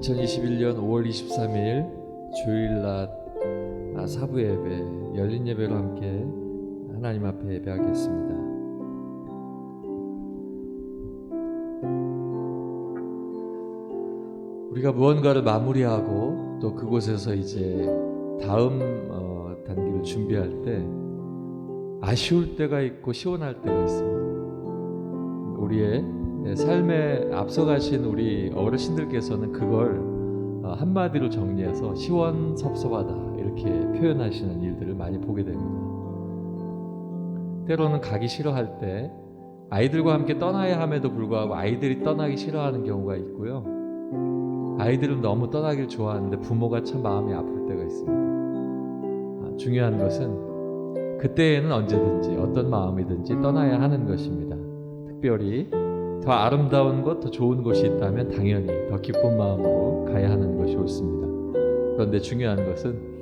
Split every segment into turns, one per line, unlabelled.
2021년 5월 23일 주일낮 사부 예배, 열린 예배로 함께 하나님 앞에 예배하겠습니다. 우리가 무언가를 마무리하고 또 그곳에서 이제 다음 단계를 준비할 때 아쉬울 때가 있고 시원할 때가 있습니다. 우리의 삶에 앞서가신 우리 어르신들께서는 그걸 한마디로 정리해서 시원섭섭하다 이렇게 표현하시는 일들을 많이 보게 됩니다. 때로는 가기 싫어할 때 아이들과 함께 떠나야 함에도 불구하고 아이들이 떠나기 싫어하는 경우가 있고요. 아이들은 너무 떠나길 좋아하는데 부모가 참 마음이 아플 때가 있습니다. 중요한 것은 그때에는 언제든지 어떤 마음이든지 떠나야 하는 것입니다. 특별히 더 아름다운 것, 더 좋은 곳이 있다면 당연히 더 기쁜 마음으로 가야 하는 것이 옳습니다. 그런데 중요한 것은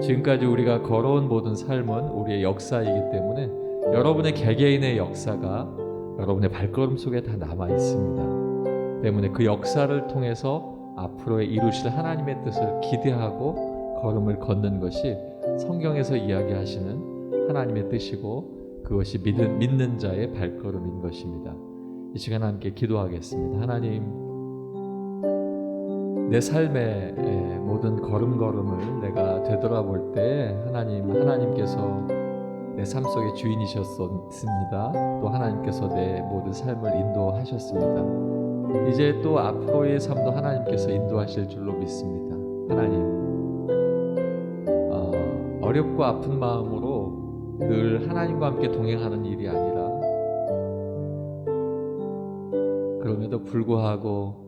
지금까지 우리가 걸어온 모든 삶은 우리의 역사이기 때문에 여러분의 개개인의 역사가 여러분의 발걸음 속에 다 남아 있습니다. 때문에 그 역사를 통해서 앞으로의 이루실 하나님의 뜻을 기대하고 걸음을 걷는 것이 성경에서 이야기하시는 하나님의 뜻이고 그것이 믿는 자의 발걸음인 것입니다. 이 시간 함께 기도하겠습니다. 하나님, 내 삶의 모든 걸음걸음을 내가 되돌아볼 때 하나님께서 내 삶 속의 주인이셨습니다. 또 하나님께서 내 모든 삶을 인도하셨습니다. 이제 또 앞으로의 삶도 하나님께서 인도하실 줄로 믿습니다. 하나님, 어렵고 아픈 마음으로 늘 하나님과 함께 동행하는 일이 아니라 그럼에도 불구하고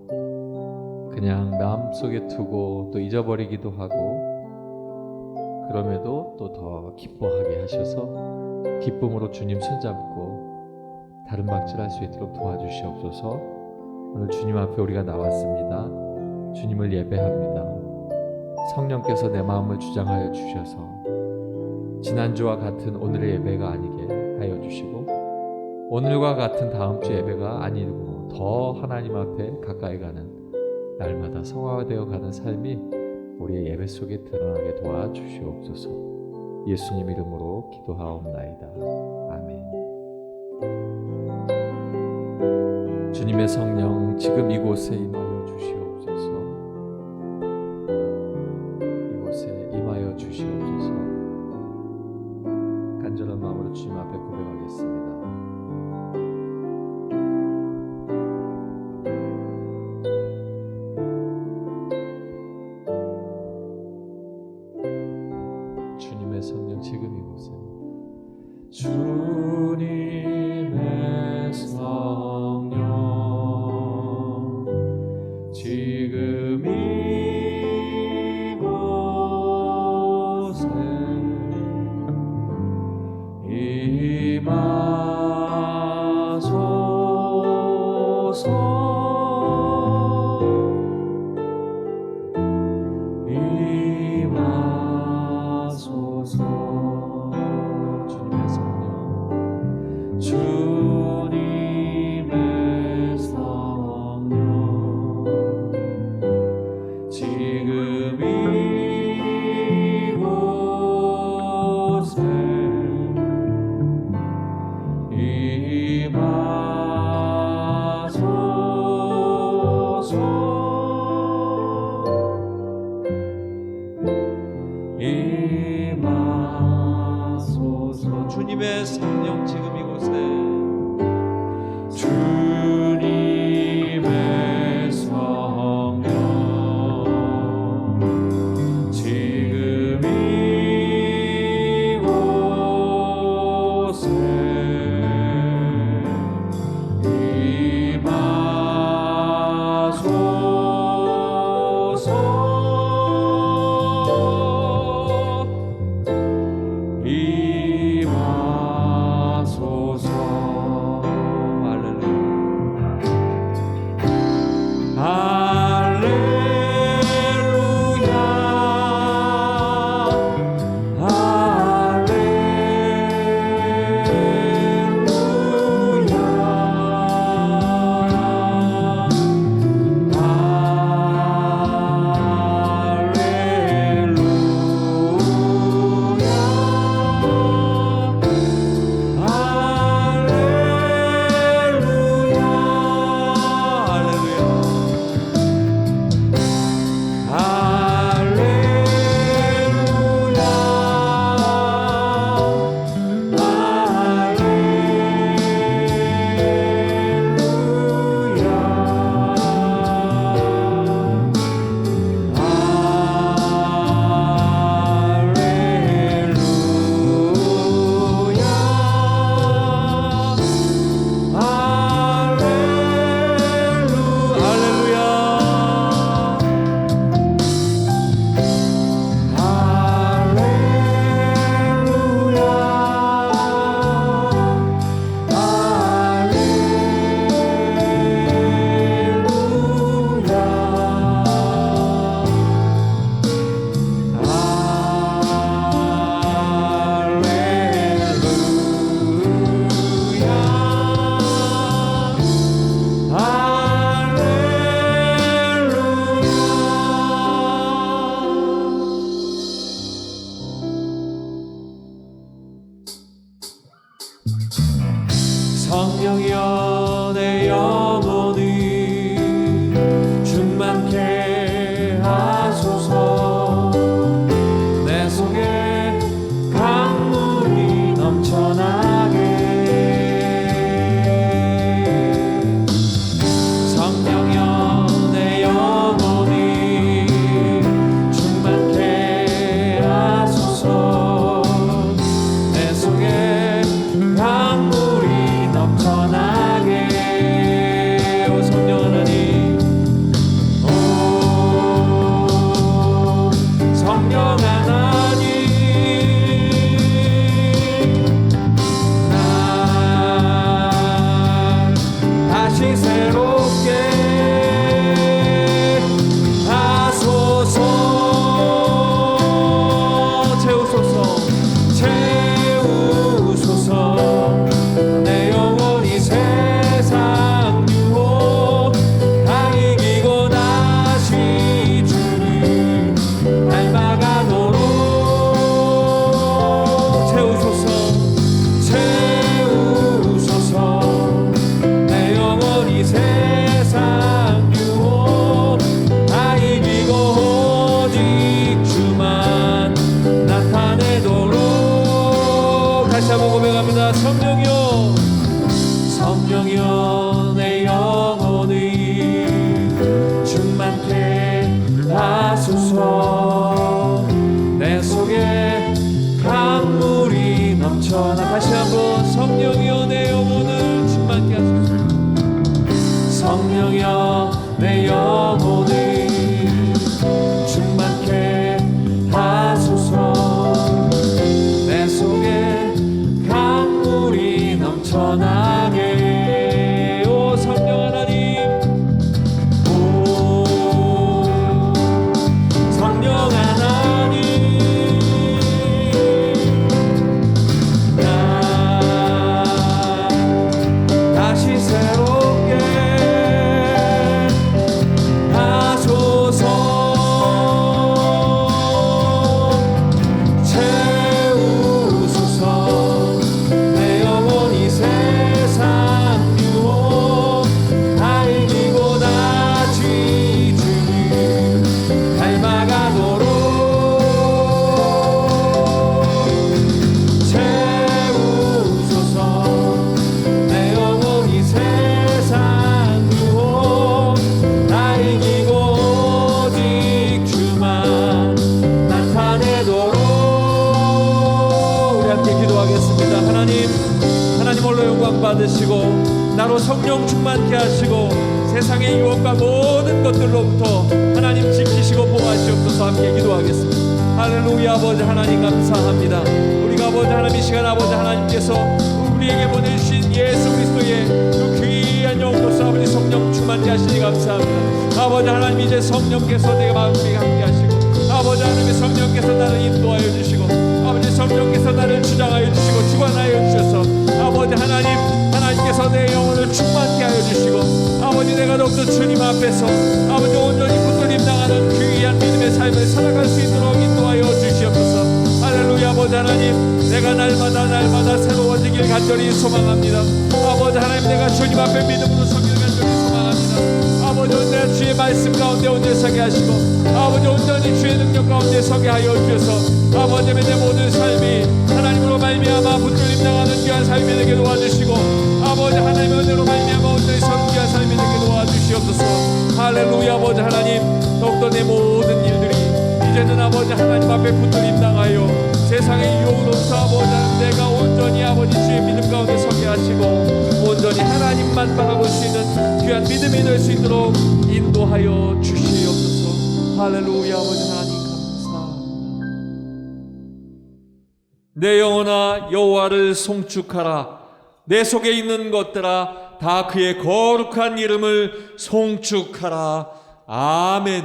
그냥 마음속에 두고 또 잊어버리기도 하고 그럼에도 또 더 기뻐하게 하셔서 기쁨으로 주님 손잡고 다른 박질할 수 있도록 도와주시옵소서. 오늘 주님 앞에 우리가 나왔습니다. 주님을 예배합니다. 성령께서 내 마음을 주장하여 주셔서 지난주와 같은 오늘의 예배가 아니게 하여 주시고 오늘과 같은 다음 주 예배가 아니고 더 하나님 앞에 가까이 가는 날마다 성화되어 가는 삶이 우리의 예배 속에 드러나게 도와주시옵소서. 예수님 이름으로 기도하옵나이다. 아멘. 주님의 성령 지금 이곳에 임하여 주시옵소서. 이곳에 임하여 주시옵소서. 간절한 마음으로 주님 앞에 고백하겠습니다. 주님의 성령 지금 이곳에 주님의 성령 지금 이곳에 임하소서. 주님의 성령 주님의 성령 지금 이곳에 임하소서. 임하소서. 주님의 성령 지금 이곳에 주님의 성령 지금 이곳에 임하소서. 임하소서. 기도합니다. 성령이여, 성령이여, 내 영혼이 충만케 하소서. 내 속에 강물이 넘쳐나. 다시 한번 성령이여, 내 영혼을 충만케 하소서. 성령이여, 내 영혼을 충만케 하소서. 내 속에 강물이 넘쳐나게. 오 성령 하나님, 오 성령 하나님, 나 다시 새롭게 하소서. 채우소서. 내 영혼이 세상 유혹 다 이기고 다 지주를 닮아가도록 채우소서. 내 영혼이 세상 유혹 다 이기고 오직 주만 나타내도록. 우리 함께 기도하겠습니다. 하나님 홀로 영광 받으시고 나로 성령 충만케 하시고 세상의 유혹과 모든 것들로부터 하나님 지키시고 보호하시옵소서. 함께 기도하겠습니다. 할렐루야. 아버지 하나님 감사합니다. 우리가 아버지 하나님 이 시간 아버지 하나님께서 우리에게 보내주신 예수 그리스도의 그 귀한 영으로서 아버지 성령 충만케 하시니 감사합니다. 아버지 하나님 이제 성령께서 내 마음에 함께 하시고 아버지 하나님의 성령께서 나를 인도하여 주시고 아버지 성령께서 나를 주장하여 주시고 주관하여 주셔서 아버지 하나님께서 내 영혼을 충만케 하여 주시고 아버지 내가 더욱더 주님 앞에서 아버지 온전히 붙들림 당하는 귀한 믿음의 삶을 살아갈 수 있도록 인도하여 주시옵소서. 할렐루야. 아버지 하나님, 내가 날마다 새로워지길 간절히 소망합니다. 아버지 하나님, 내가 주님 앞에 믿음으로 서길 간절히 소망합니다. 아버지 언제나 주의 말씀 가운데 온전히 서게 하시고 아버지 온전히 주의 능력 가운데 서게 하여 주셔서 아버지 내 모든 삶이 하나님으로 말미암아 붙들림 당하는 귀한 삶이 되게 도와주시고 아버지 하나님의 은혜로 말미암아 온전히 서는 귀한 삶이 되게 도와주시옵소서. 할렐루야. 아버지 하나님, 더욱더 내 모든 일들이 이제는 아버지 하나님 앞에 붙들림 당하여 세상의 유혹으로부터 아버지 하나님 내가 온전히 아버지 주의 믿음 가운데 서게 하시고 온전히 하나님만 바라볼 수 있는 귀한 믿음이 될 수 있도록 인도하여 주시옵소서. 할렐루야. 아버지 하나님 감사합니다. 내 영혼아 여호와를 송축하라. 내 속에 있는 것들아 다 그의 거룩한 이름을 송축하라. 아멘.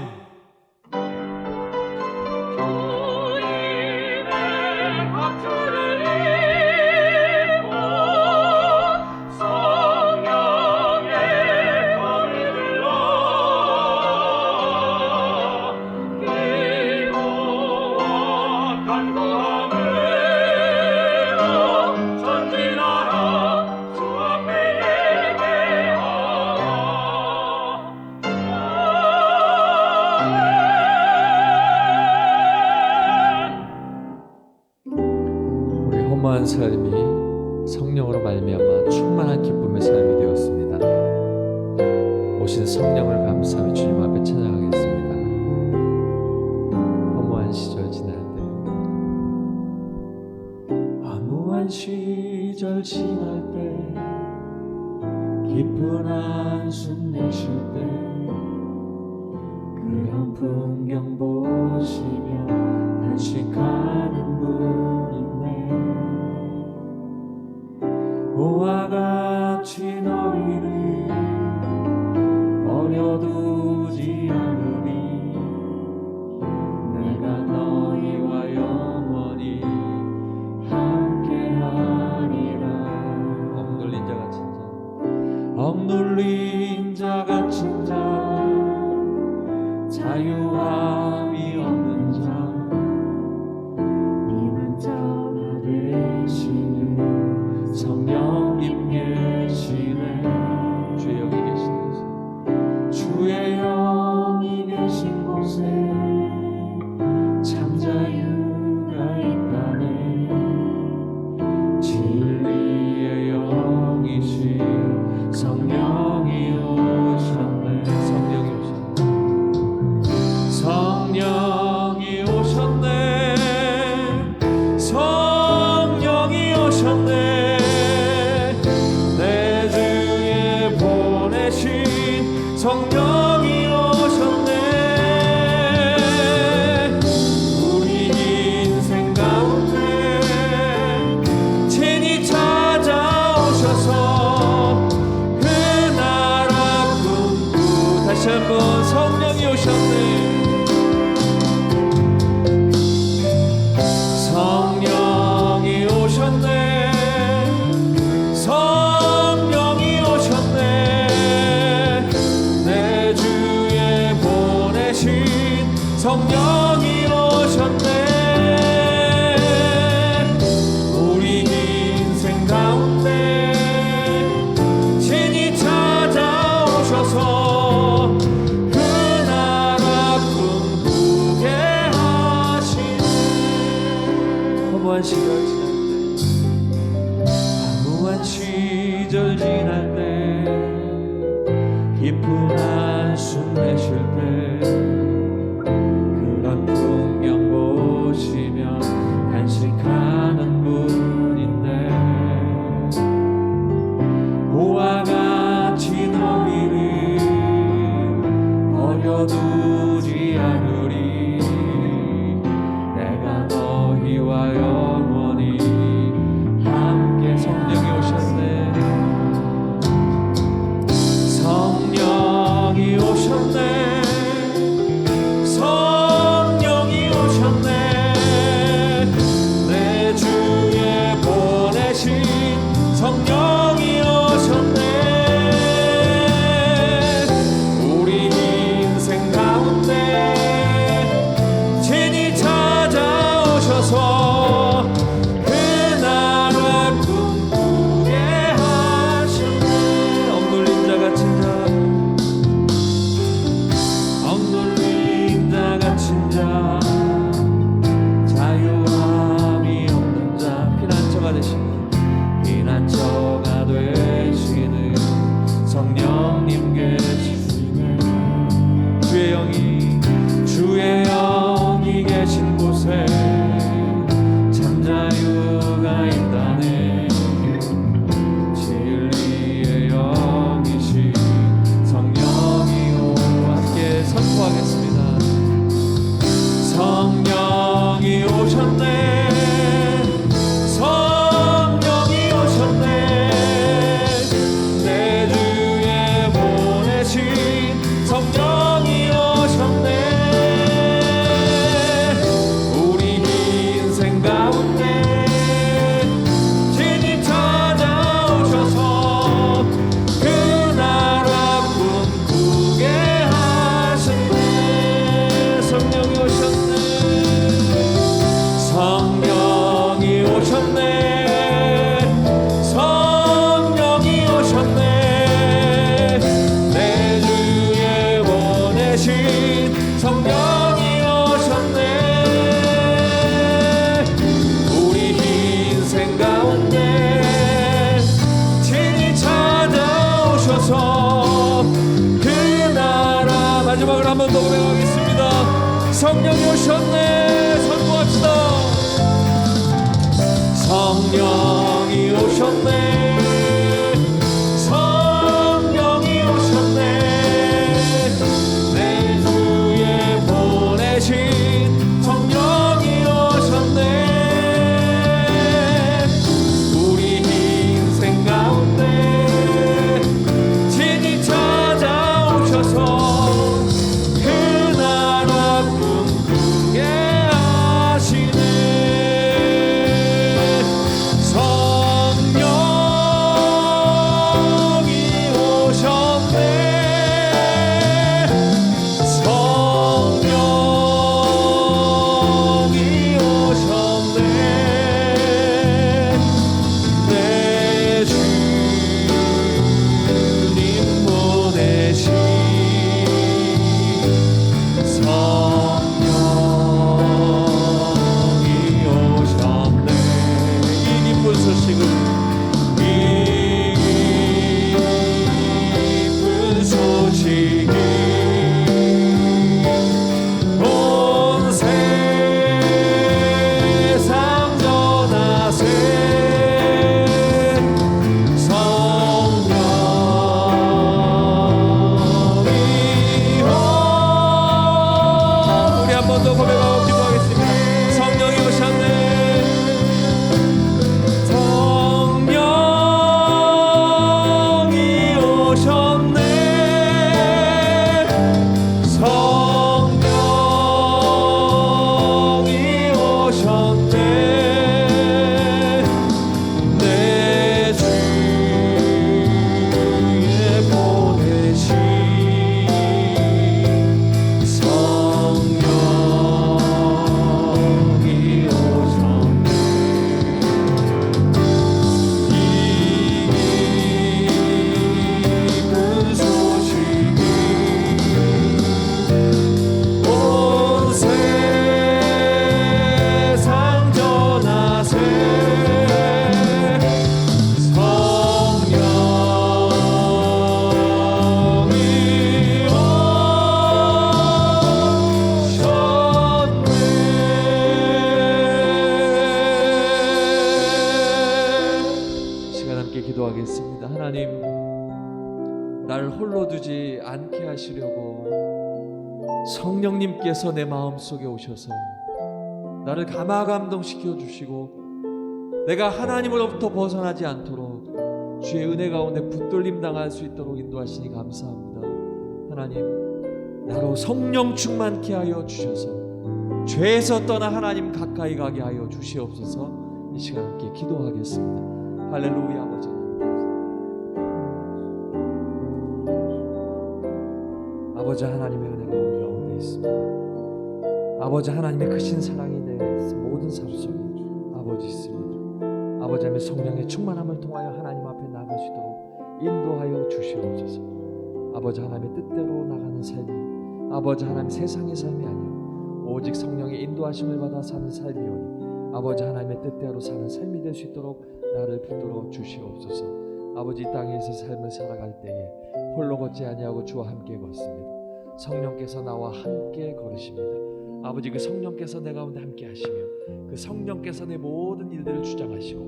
허무한 삶이 성령으로 말미암아 충만한 기쁨의 삶이 되었습니다. 오신 성령을 감사하며 주님 앞에 찬양하겠습니다. 허무한 시절 지날 때, 허무한 시절 지날 때, 깊은 한숨 내쉴 때, 그런 풍경 보시며 단식하는 분 그와 같이 너희를 버려두지 않으리. 내가 너희와 영원히 함께하리라. 억눌린 자 같은 자, 억눌린 자 같은 자, 자유함이 없는 자, 믿는 자가 되시는 성령님 계시는 사무한 시절 지날 때, 사무한 시절 지날 때, 깊은 한숨 내쉴 때, 그런 풍경 보시며 간식하는 분인데, 고와 같이 너희를 버려두지 않으리. 내가 너희와 영원히 함께. 성령이 오셨네, 성령이 오셨네, 성령이 오셨네. 내 주에 보내신 성령이 오셨네. 우리 인생 가운데 진히 찾아오셔서 그 나라 꿈꾸게 하셨네. 억눌린 자 갇힌 자, 억눌린 자 갇힌 자, 자유함이 없는 자, 피난처가 되시는, 피난처가 되시는 성령님 계시네. 주의 영이, 주의 영이 계신 곳에 참 자유가 있다네. 진리의 영이신 성령이 오와 함께 선포하겠습니다. 성령이 오셨네, 성령이 오셨네. 내 주에 보내신 성령이 오셨네. 우리 인생 가운데 진히 찾아오셔서 그 나라 꿈꾸게 하셨네. 성령이 오셨네, 성령이 오셨네, 성령이 오셨네. 내 주에 보내신 성령이 오셨네. 우리 인생 가운데 진히 찾아오셔서 그 나라. 마지막으로 한 번 더 고백하겠습니다. 성령이 오셨네. 선포합시다. 성령이 오셨네, 성령이 오셨네. 내 주에 보내신 성령이 오셨네. 우리 인생 가운데 진히 찾아오셔서 그 나라 꿈꾸게 하시네. 성령 기도하겠습니다. 하나님, 나를 홀로 두지 않게 하시려고 성령님께서 내 마음속에 오셔서 나를 감화감동시켜 주시고 내가 하나님으로부터 벗어나지 않도록 주의 은혜 가운데 붙들림 당할 수 있도록 인도하시니 감사합니다. 하나님, 나로 성령 충만케 하여 주셔서 죄에서 떠나 하나님 가까이 가게 하여 주시옵소서. 이 시간 함께 기도하겠습니다. 할렐루야. 아버지, 아버지 하나님의 은혜가 우리 가운데 있습니다. 아버지 하나님의 크신 사랑이 내 모든 삶 속에 아버지 있습니다. 아버지 하나님의 성령의 충만함을 통하여 하나님 앞에 나가시도록 인도하여 주시옵소서. 아버지 하나님의 뜻대로 나가는 삶이 아버지 하나님 세상의 삶이 아니요 오직 성령의 인도하심을 받아 사는 삶이오니 아버지 하나님의 뜻대로 사는 삶이 될 수 있도록 나를 붙들어 주시옵소서. 아버지 이 땅에서 삶을 살아갈 때에 홀로 걷지 아니하고 주와 함께 걷습니다. 성령께서 나와 함께 걸으십니다. 아버지, 그 성령께서 내 가운데 함께 하시며 그 성령께서 내 모든 일들을 주장하시고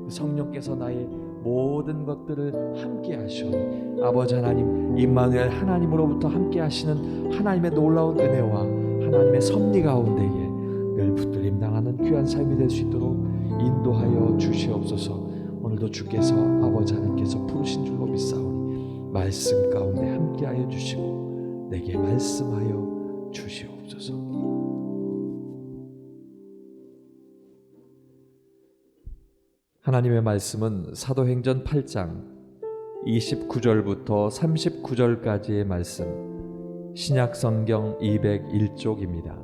그 성령께서 나의 모든 것들을 함께 하시오니 아버지 하나님, 임마누엘 하나님으로부터 함께 하시는 하나님의 놀라운 은혜와 하나님의 섭리 가운데에 늘 붙들림 당하는 귀한 삶이 될 수 있도록 인도하여 주시옵소서. 오늘도 주께서 아버지 하나님께서 부르신 줄로 믿사오니 말씀 가운데 함께하여 주시고 내게 말씀하여 주시옵소서. 하나님의 말씀은 사도행전 8장 29절부터 39절까지의 말씀, 신약성경 201쪽입니다.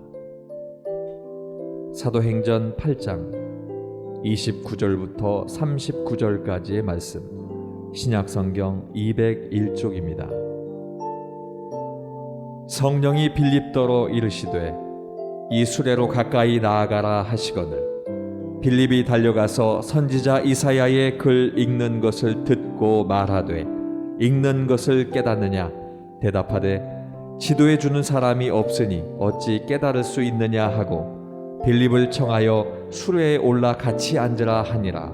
사도행전 8장 29절부터 39절까지의 말씀, 신약성경 201쪽입니다. 성령이 빌립더로 이르시되 이 수레로 가까이 나아가라 하시거늘 빌립이 달려가서 선지자 이사야의 글 읽는 것을 듣고 말하되 읽는 것을 깨닫느냐 대답하되 지도해 주는 사람이 없으니 어찌 깨달을 수 있느냐 하고 빌립을 청하여 수레에 올라 같이 앉으라 하니라.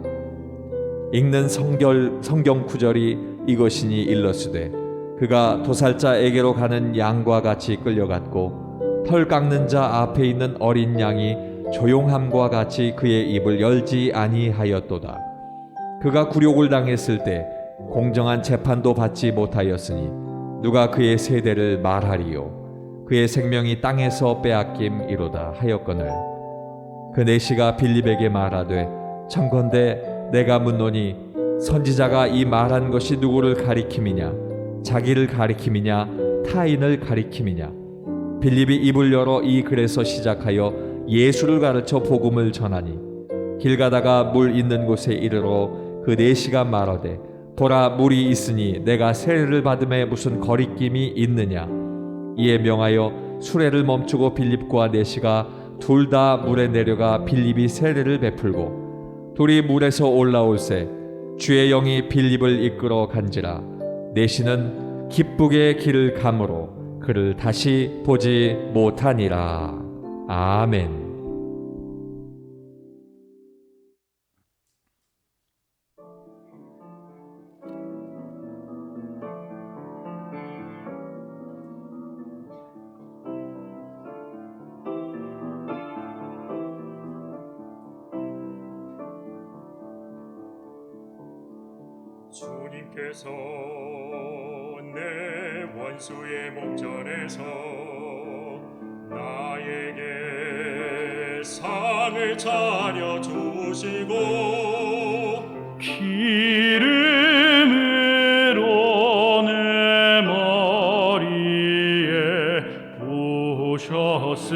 읽는 성경 구절이 이것이니 일러스되 그가 도살자에게로 가는 양과 같이 끌려갔고 털 깎는 자 앞에 있는 어린 양이 조용함과 같이 그의 입을 열지 아니하였도다. 그가 굴욕을 당했을 때 공정한 재판도 받지 못하였으니 누가 그의 세대를 말하리요. 그의 생명이 땅에서 빼앗김이로다 하였거늘 그 내시가 빌립에게 말하되 청컨대 내가 묻노니 선지자가 이 말한 것이 누구를 가리킴이냐 자기를 가리킴이냐 타인을 가리킴이냐. 빌립이 입을 열어 이 글에서 시작하여 예수를 가르쳐 복음을 전하니 길 가다가 물 있는 곳에 이르러 그 내시가 말하되 보라 물이 있으니 내가 세례를 받음에 무슨 거리낌이 있느냐. 이에 명하여 수레를 멈추고 빌립과 내시가 둘 다 물에 내려가 빌립이 세례를 베풀고 둘이 물에서 올라올새 주의 영이 빌립을 이끌어 간지라. 내시는 기쁘게 길을 가므로 그를 다시 보지 못하니라. 아멘.
주님께서 내 원수의 목전에서 나에게 상을 차려 주시고 기름으로 내 머리에 부으셨으니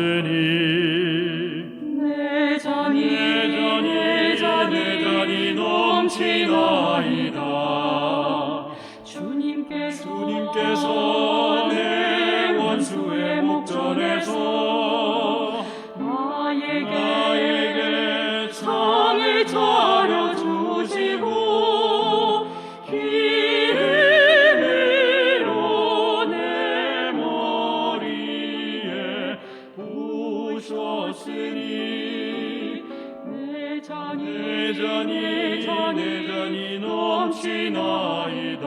내 잔이 넘치나이다. 주님께서 내 원수의 목전에서 나에게 상을 차려 주시고 기름으로 내 머리에 부으셨으니 내 잔이 내 잔이 넘치나이다.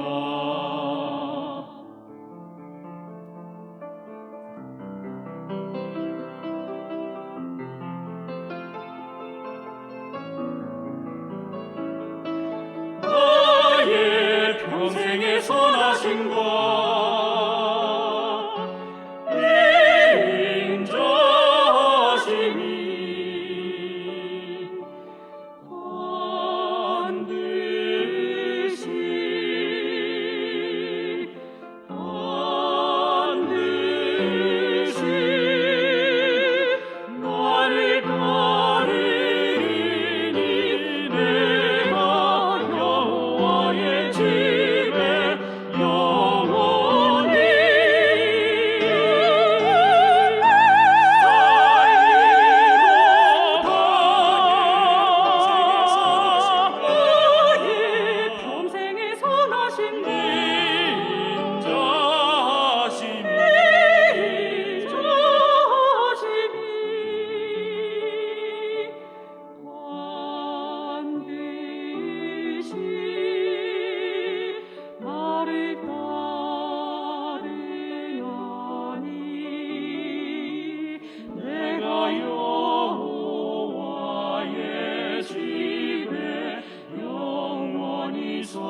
나의 평생의 선하심과 인자하심이 반드시 나를 따르리니 내가 여호와의 집에 영원히 나의 평생의 선하신 반드시 나를 따르나니 내가 여호와의 집에 영원히 살리로다.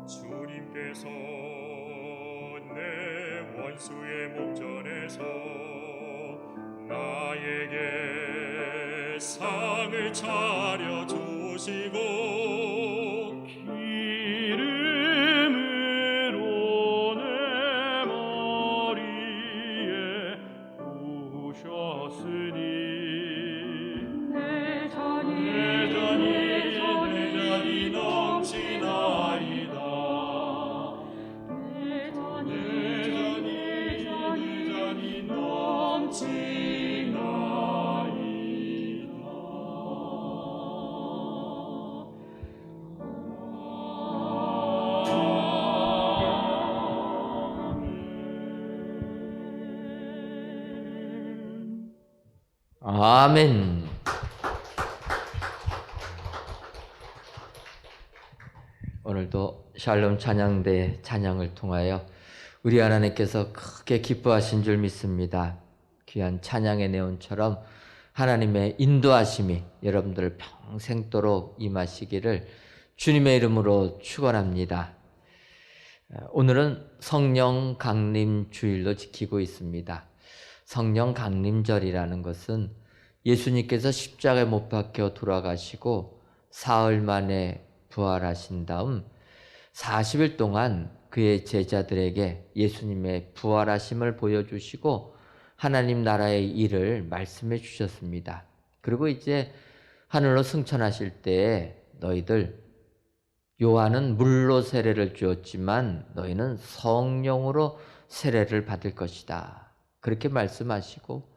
주님께서 내 원수의 목전에서 나에게 상을 차려 주시고 기름으로 내 머리에 부으셨으니
내 잔이 넘치나이다. 내 잔이 넘치나이다.
아멘. 오늘도 샬롬 찬양대 찬양을 통하여 우리 하나님께서 크게 기뻐하신 줄 믿습니다. 귀한 찬양의 내용처럼 하나님의 인도하심이 여러분들 평생도록 임하시기를 주님의 이름으로 축원합니다. 오늘은 성령 강림 주일로 지키고 있습니다. 성령 강림절이라는 것은 예수님께서 십자가에 못 박혀 돌아가시고 사흘 만에 부활하신 다음 40일 동안 그의 제자들에게 예수님의 부활하심을 보여주시고 하나님 나라의 일을 말씀해 주셨습니다. 그리고 이제 하늘로 승천하실 때에 너희들 요한은 물로 세례를 주었지만 너희는 성령으로 세례를 받을 것이다. 그렇게 말씀하시고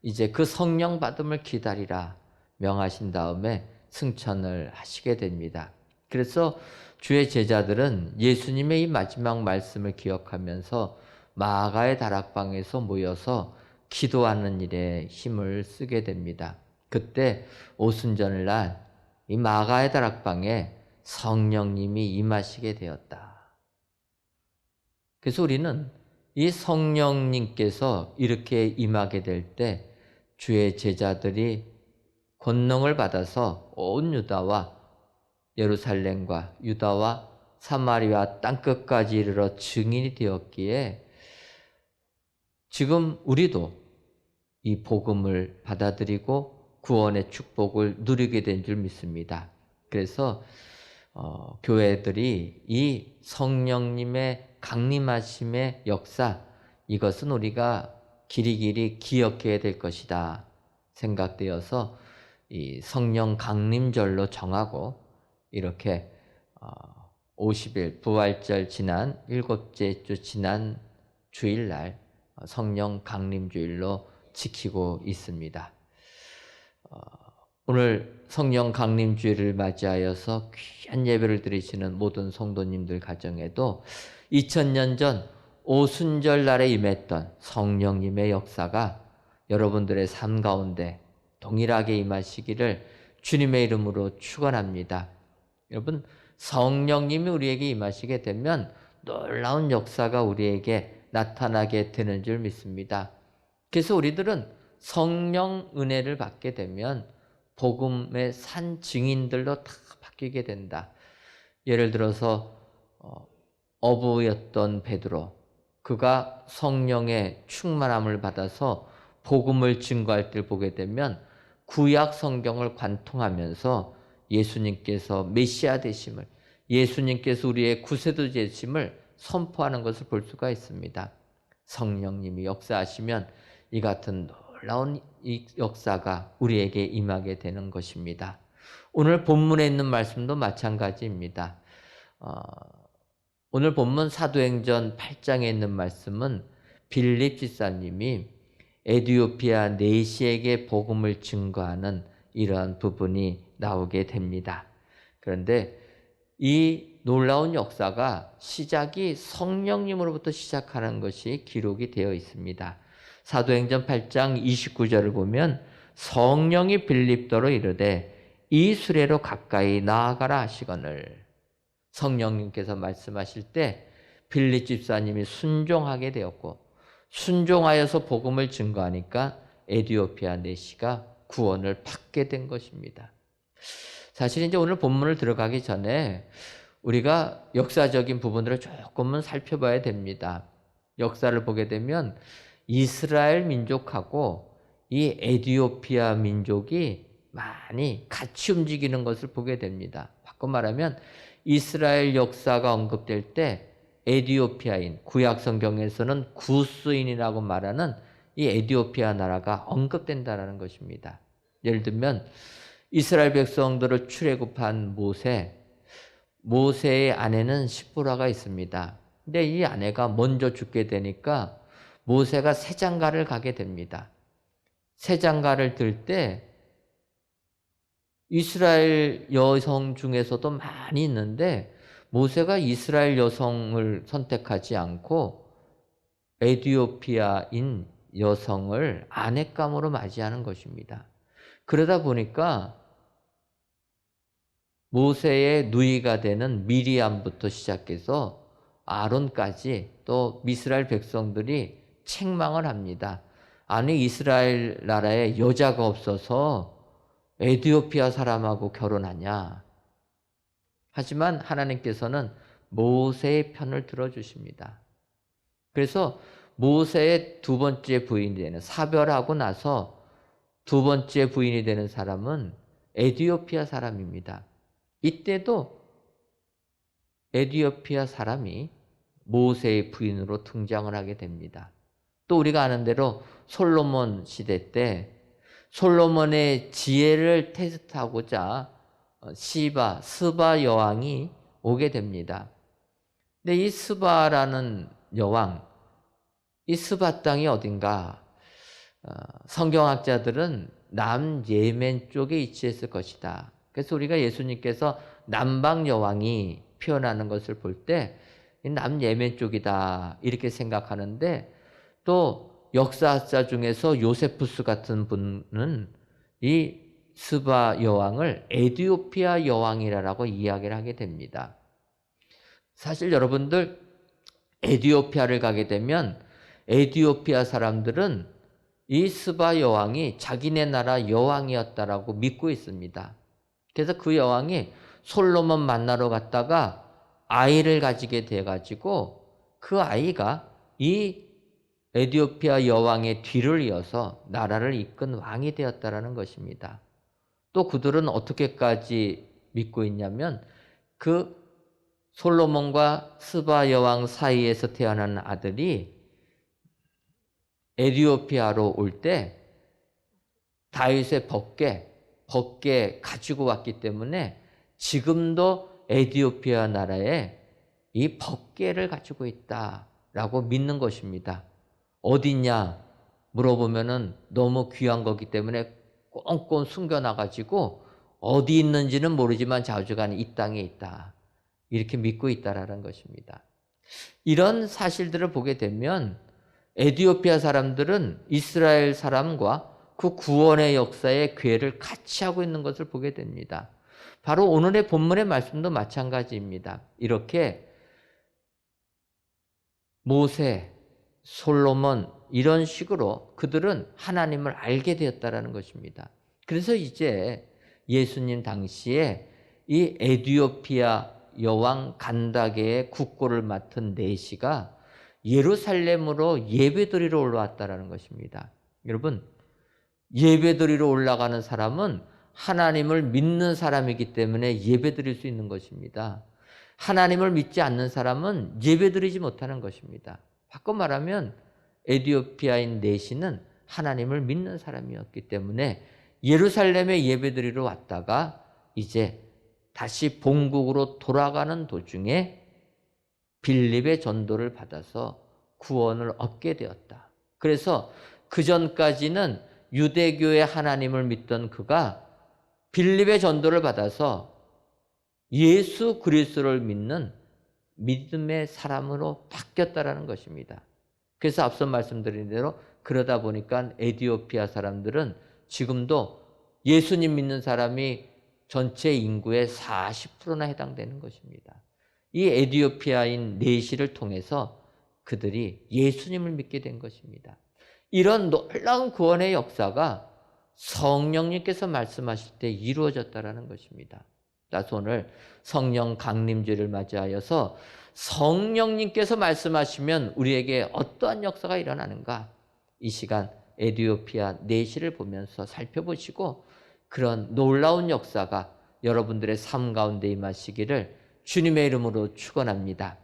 이제 그 성령 받음을 기다리라 명하신 다음에 승천을 하시게 됩니다. 그래서 주의 제자들은 예수님의 이 마지막 말씀을 기억하면서 마가의 다락방에서 모여서 기도하는 일에 힘을 쓰게 됩니다. 그때 오순절날 이 마가의 다락방에 성령님이 임하시게 되었다. 그래서 우리는 이 성령님께서 이렇게 임하게 될 때 주의 제자들이 권능을 받아서 온 유다와 예루살렘과 유다와 사마리아 땅끝까지 이르러 증인이 되었기에 지금 우리도 이 복음을 받아들이고 구원의 축복을 누리게 된 줄 믿습니다. 그래서 교회들이 이 성령님의 강림하심의 역사, 이것은 우리가 길이길이 기억해야 될 것이다 생각되어서 이 성령 강림절로 정하고 이렇게 50일 부활절 지난 7째 주 지난 주일날
성령 강림주일로 지키고 있습니다. 오늘 성령 강림주일을 맞이하여서 귀한 예배를 드리시는 모든 성도님들 가정에도 2000년 전 오순절 날에 임했던 성령님의 역사가 여러분들의 삶 가운데 동일하게 임하시기를 주님의 이름으로 축원합니다. 여러분, 성령님이 우리에게 임하시게 되면 놀라운 역사가 우리에게 나타나게 되는 줄 믿습니다. 그래서 우리들은 성령 은혜를 받게 되면 복음의 산 증인들로 다 바뀌게 된다. 예를 들어서 어부였던 베드로, 그가 성령의 충만함을 받아서 복음을 증거할 때를 보게 되면 구약 성경을 관통하면서 예수님께서 메시아 되심을, 예수님께서 우리의 구세주 되심을 선포하는 것을 볼 수가 있습니다. 성령님이 역사하시면 이 같은 놀라운 이 역사가 우리에게 임하게 되는 것입니다. 오늘 본문에 있는 말씀도 마찬가지입니다. 오늘 본문 사도행전 8장에 있는 말씀은 빌립 집사님이 에티오피아 내시에게 복음을 증거하는 이러한 부분이 나오게 됩니다. 그런데 이 놀라운 역사가 시작이 성령님으로부터 시작하는 것이 기록이 되어 있습니다. 사도행전 8장 29절을 보면 성령이 빌립더로 이르되 이 수레로 가까이 나아가라 하시거늘, 성령님께서 말씀하실 때 빌립 집사님이 순종하게 되었고, 순종하여서 복음을 증거하니까 에티오피아 내시가 구원을 받게 된 것입니다. 사실 이제 오늘 본문을 들어가기 전에 우리가 역사적인 부분들을 조금은 살펴봐야 됩니다. 역사를 보게 되면 이스라엘 민족하고 이 에티오피아 민족이 많이 같이 움직이는 것을 보게 됩니다. 바꿔 말하면 이스라엘 역사가 언급될 때 에티오피아인, 구약 성경에서는 구스인이라고 말하는 이 에티오피아 나라가 언급된다는 것입니다. 예를 들면 이스라엘 백성들을 출애굽한 모세의 아내는 시보라가 있습니다. 근데 이 아내가 먼저 죽게 되니까 모세가 새장가를 가게 됩니다. 새장가를 들 때 이스라엘 여성 중에서도 많이 있는데 모세가 이스라엘 여성을 선택하지 않고 에티오피아인 여성을 아내감으로 맞이하는 것입니다. 그러다 보니까 모세의 누이가 되는 미리암부터 시작해서 아론까지 또 이스라엘 백성들이 책망을 합니다. 아니, 이스라엘 나라에 여자가 없어서 에티오피아 사람하고 결혼하냐. 하지만 하나님께서는 모세의 편을 들어주십니다. 그래서 모세의 두 번째 부인이 되는, 사별하고 나서 두 번째 부인이 되는 사람은 에티오피아 사람입니다. 이때도 에티오피아 사람이 모세의 부인으로 등장을 하게 됩니다. 또 우리가 아는 대로 솔로몬 시대 때 솔로몬의 지혜를 테스트하고자 스바 여왕이 오게 됩니다. 근데 이 스바라는 여왕, 이 스바 땅이 어딘가? 성경학자들은 남예멘 쪽에 위치했을 것이다. 그래서 우리가 예수님께서 남방 여왕이 표현하는 것을 볼 때 남예멘 쪽이다 이렇게 생각하는데, 또 역사학자 중에서 요세푸스 같은 분은 이 스바 여왕을 에티오피아 여왕이라고 이야기를 하게 됩니다. 사실 여러분들 에티오피아를 가게 되면 에티오피아 사람들은 이 스바 여왕이 자기네 나라 여왕이었다라고 믿고 있습니다. 그래서 그 여왕이 솔로몬 만나러 갔다가 아이를 가지게 돼가지고 그 아이가 이 에티오피아 여왕의 뒤를 이어서 나라를 이끈 왕이 되었다라는 것입니다. 또 그들은 어떻게까지 믿고 있냐면 그 솔로몬과 스바 여왕 사이에서 태어난 아들이 에티오피아로 올 때 다윗의 법궤 가지고 왔기 때문에 지금도 에티오피아 나라에 이 법궤를 가지고 있다라고 믿는 것입니다. 어딨냐 물어보면은 너무 귀한 거기 때문에 꽁꽁 숨겨놔가지고 어디 있는지는 모르지만 좌우지간 이 땅에 있다. 이렇게 믿고 있다라는 것입니다. 이런 사실들을 보게 되면 에티오피아 사람들은 이스라엘 사람과 그 구원의 역사의 궤를 같이 하고 있는 것을 보게 됩니다. 바로 오늘의 본문의 말씀도 마찬가지입니다. 이렇게 모세, 솔로몬 이런 식으로 그들은 하나님을 알게 되었다라는 것입니다. 그래서 이제 예수님 당시에 이 에티오피아 여왕 간다게의 국고를 맡은 내시가 예루살렘으로 예배드리러 올라왔다라는 것입니다. 여러분, 예배드리러 올라가는 사람은 하나님을 믿는 사람이기 때문에 예배드릴 수 있는 것입니다. 하나님을 믿지 않는 사람은 예배드리지 못하는 것입니다. 바꿔 말하면 에티오피아인 내시는 하나님을 믿는 사람이었기 때문에 예루살렘에 예배드리러 왔다가 이제 다시 본국으로 돌아가는 도중에 빌립의 전도를 받아서 구원을 얻게 되었다. 그래서 그 전까지는 유대교의 하나님을 믿던 그가 빌립의 전도를 받아서 예수 그리스도를 믿는 믿음의 사람으로 바뀌었다라는 것입니다. 그래서 앞서 말씀드린 대로 그러다 보니까 에티오피아 사람들은 지금도 예수님 믿는 사람이 전체 인구의 40%나 해당되는 것입니다. 이 에티오피아인 내시를 통해서 그들이 예수님을 믿게 된 것입니다. 이런 놀라운 구원의 역사가 성령님께서 말씀하실 때 이루어졌다라는 것입니다. 따라서 오늘 성령 강림주를 맞이하여서 성령님께서 말씀하시면 우리에게 어떠한 역사가 일어나는가, 이 시간 에티오피아 내시를 보면서 살펴보시고 그런 놀라운 역사가 여러분들의 삶 가운데 임하시기를 주님의 이름으로 축원합니다.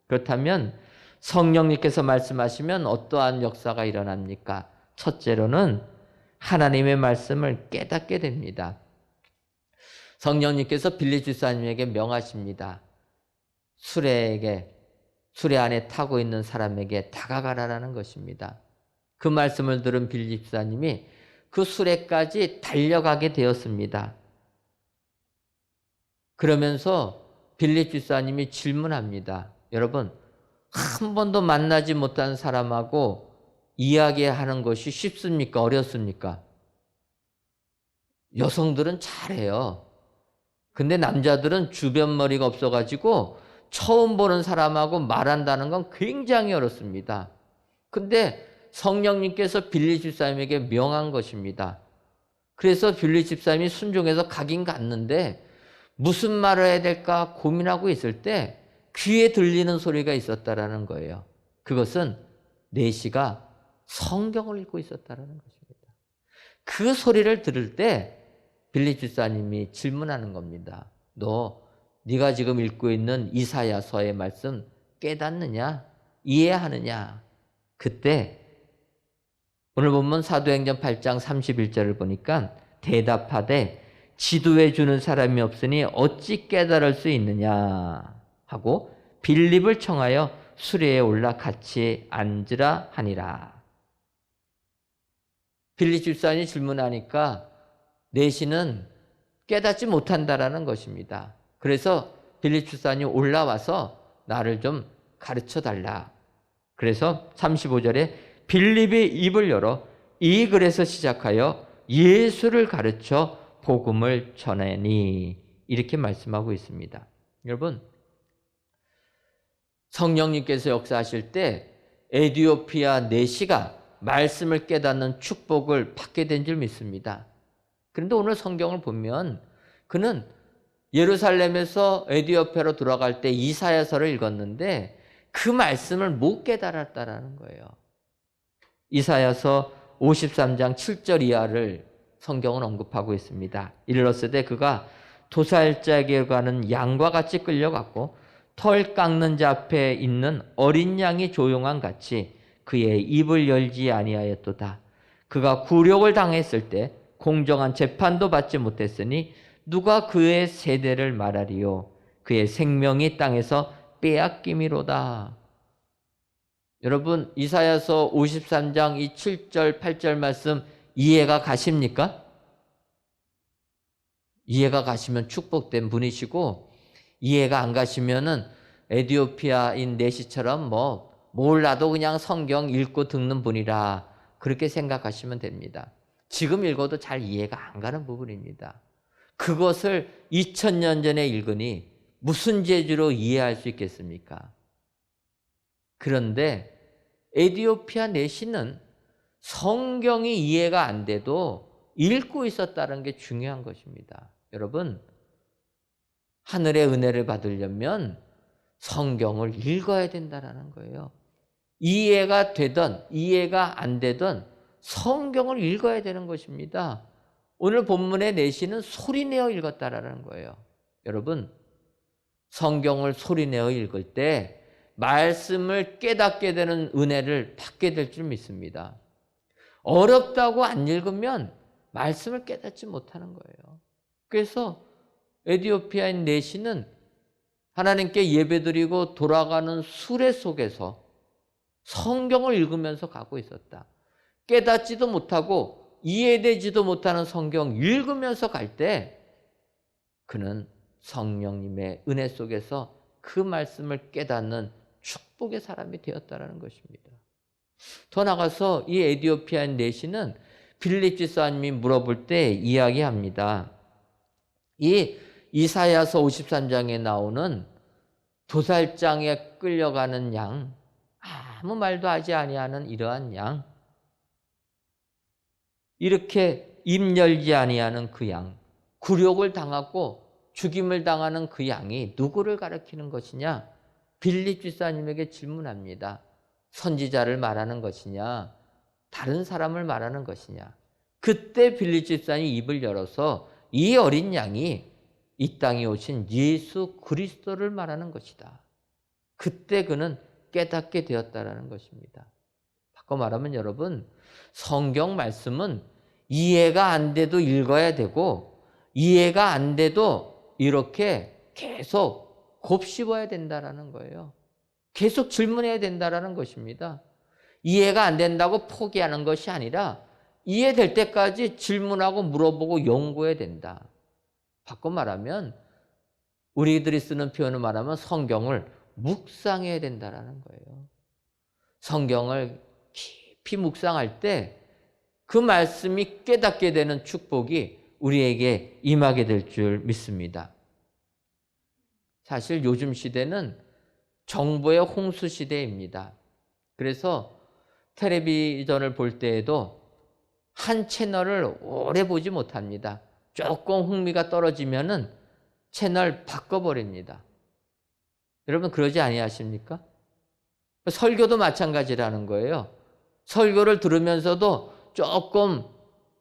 그렇다면 성령님께서 말씀하시면 어떠한 역사가 일어납니까? 첫째로는 하나님의 말씀을 깨닫게 됩니다. 성령님께서 빌립 집사님에게 명하십니다. 수레 안에 타고 있는 사람에게 다가가라라는 것입니다. 그 말씀을 들은 빌립 집사님이 그 수레까지 달려가게 되었습니다. 그러면서 빌립 집사님이 질문합니다. 여러분, 한 번도 만나지 못한 사람하고 이야기하는 것이 쉽습니까? 어렵습니까? 여성들은 잘해요. 근데 남자들은 주변머리가 없어가지고 처음 보는 사람하고 말한다는 건 굉장히 어렵습니다. 근데 성령님께서 빌립 집사님에게 명한 것입니다. 그래서 빌립 집사님이 순종해서 가긴 갔는데 무슨 말을 해야 될까 고민하고 있을 때 귀에 들리는 소리가 있었다라는 거예요. 그것은 내시가 성경을 읽고 있었다라는 것입니다. 그 소리를 들을 때 빌립 집사님이 질문하는 겁니다. 네가 지금 읽고 있는 이사야서의 말씀 깨닫느냐? 이해하느냐? 그때 오늘 본문 사도행전 8장 31절을 보니까 대답하되 지도해 주는 사람이 없으니 어찌 깨달을 수 있느냐 하고 빌립을 청하여 수레에 올라 같이 앉으라 하니라. 빌립 집사님이 질문하니까 내시는 깨닫지 못한다라는 것입니다. 그래서 빌립 집사님이 올라와서 나를 좀 가르쳐 달라. 그래서 35절에 빌립이 입을 열어 이 글에서 시작하여 예수를 가르쳐 복음을 전하니 이렇게 말씀하고 있습니다. 여러분, 성령님께서 역사하실 때 에티오피아 내시가 말씀을 깨닫는 축복을 받게 된 줄 믿습니다. 그런데 오늘 성경을 보면 그는 예루살렘에서 에티오피아로 돌아갈 때 이사야서를 읽었는데 그 말씀을 못 깨달았다라는 거예요. 이사야서 53장 7절 이하를 성경은 언급하고 있습니다. 일렀으되 그가 도살자에게 가는 양과 같이 끌려갔고 털 깎는 자 앞에 있는 어린 양이 조용한 같이 그의 입을 열지 아니하였도다. 그가 굴욕을 당했을 때 공정한 재판도 받지 못했으니 누가 그의 세대를 말하리요. 그의 생명이 땅에서 빼앗김이로다. 여러분 이사야서 53장 이 7절 8절 말씀 이해가 가십니까? 이해가 가시면 축복된 분이시고, 이해가 안 가시면은 에디오피아인 내시처럼 몰라도 그냥 성경 읽고 듣는 분이라 그렇게 생각하시면 됩니다. 지금 읽어도 잘 이해가 안 가는 부분입니다. 그것을 2000년 전에 읽으니 무슨 재주로 이해할 수 있겠습니까? 그런데 에디오피아 내시는 성경이 이해가 안 돼도 읽고 있었다는 게 중요한 것입니다. 여러분, 하늘의 은혜를 받으려면 성경을 읽어야 된다는 거예요. 이해가 되든 이해가 안 되든 성경을 읽어야 되는 것입니다. 오늘 본문의 내시는 소리내어 읽었다라는 거예요. 여러분, 성경을 소리내어 읽을 때 말씀을 깨닫게 되는 은혜를 받게 될 줄 믿습니다. 어렵다고 안 읽으면 말씀을 깨닫지 못하는 거예요. 그래서 에디오피아인 내시는 하나님께 예배드리고 돌아가는 수레 속에서 성경을 읽으면서 가고 있었다. 깨닫지도 못하고 이해되지도 못하는 성경 읽으면서 갈 때 그는 성령님의 은혜 속에서 그 말씀을 깨닫는 축복의 사람이 되었다는 것입니다. 더 나가서 이 에디오피아인 내시는 빌립 집사님이 물어볼 때 이야기합니다. 이 이사야서 53장에 나오는 도살장에 끌려가는 양, 아무 말도 하지 아니하는 이러한 양, 이렇게 입 열지 아니하는 그 양, 굴욕을 당하고 죽임을 당하는 그 양이 누구를 가리키는 것이냐? 빌립 집사님에게 질문합니다. 선지자를 말하는 것이냐? 다른 사람을 말하는 것이냐? 그때 빌립 집사님이 입을 열어서 이 어린 양이 이 땅에 오신 예수 그리스도를 말하는 것이다. 그때 그는 깨닫게 되었다라는 것입니다. 바꿔 말하면 여러분, 성경 말씀은 이해가 안 돼도 읽어야 되고 이해가 안 돼도 이렇게 계속 곱씹어야 된다라는 거예요. 계속 질문해야 된다라는 것입니다. 이해가 안 된다고 포기하는 것이 아니라 이해될 때까지 질문하고 물어보고 연구해야 된다. 바꿔 말하면 우리들이 쓰는 표현을 말하면 성경을 묵상해야 된다라는 거예요. 성경을 깊이 묵상할 때 그 말씀이 깨닫게 되는 축복이 우리에게 임하게 될 줄 믿습니다. 사실 요즘 시대는 정보의 홍수 시대입니다. 그래서 텔레비전을 볼 때에도 한 채널을 오래 보지 못합니다. 조금 흥미가 떨어지면은 채널 바꿔버립니다. 여러분 그러지 아니하십니까? 설교도 마찬가지라는 거예요. 설교를 들으면서도 조금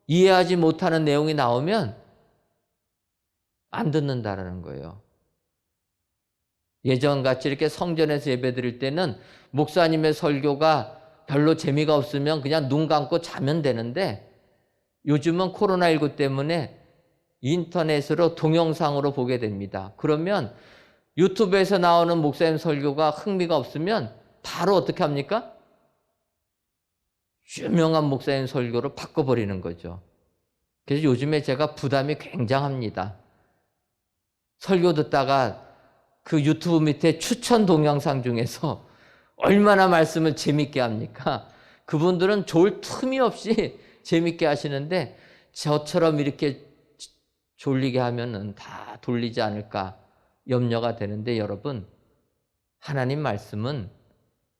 이해하지 못하는 내용이 나오면 안 듣는다라는 거예요. 예전같이 이렇게 성전에서 예배드릴 때는 목사님의 설교가 별로 재미가 없으면 그냥 눈 감고 자면 되는데 요즘은 코로나19 때문에 인터넷으로 동영상으로 보게 됩니다. 그러면 유튜브에서 나오는 목사님 설교가 흥미가 없으면 바로 어떻게 합니까? 유명한 목사님 설교로 바꿔버리는 거죠. 그래서 요즘에 제가 부담이 굉장합니다. 설교 듣다가 그 유튜브 밑에 추천 동영상 중에서 얼마나 말씀을 재밌게 합니까? 그분들은 좋을 틈이 없이 재밌게 하시는데 저처럼 이렇게 졸리게 하면은 다 돌리지 않을까 염려가 되는데 여러분, 하나님 말씀은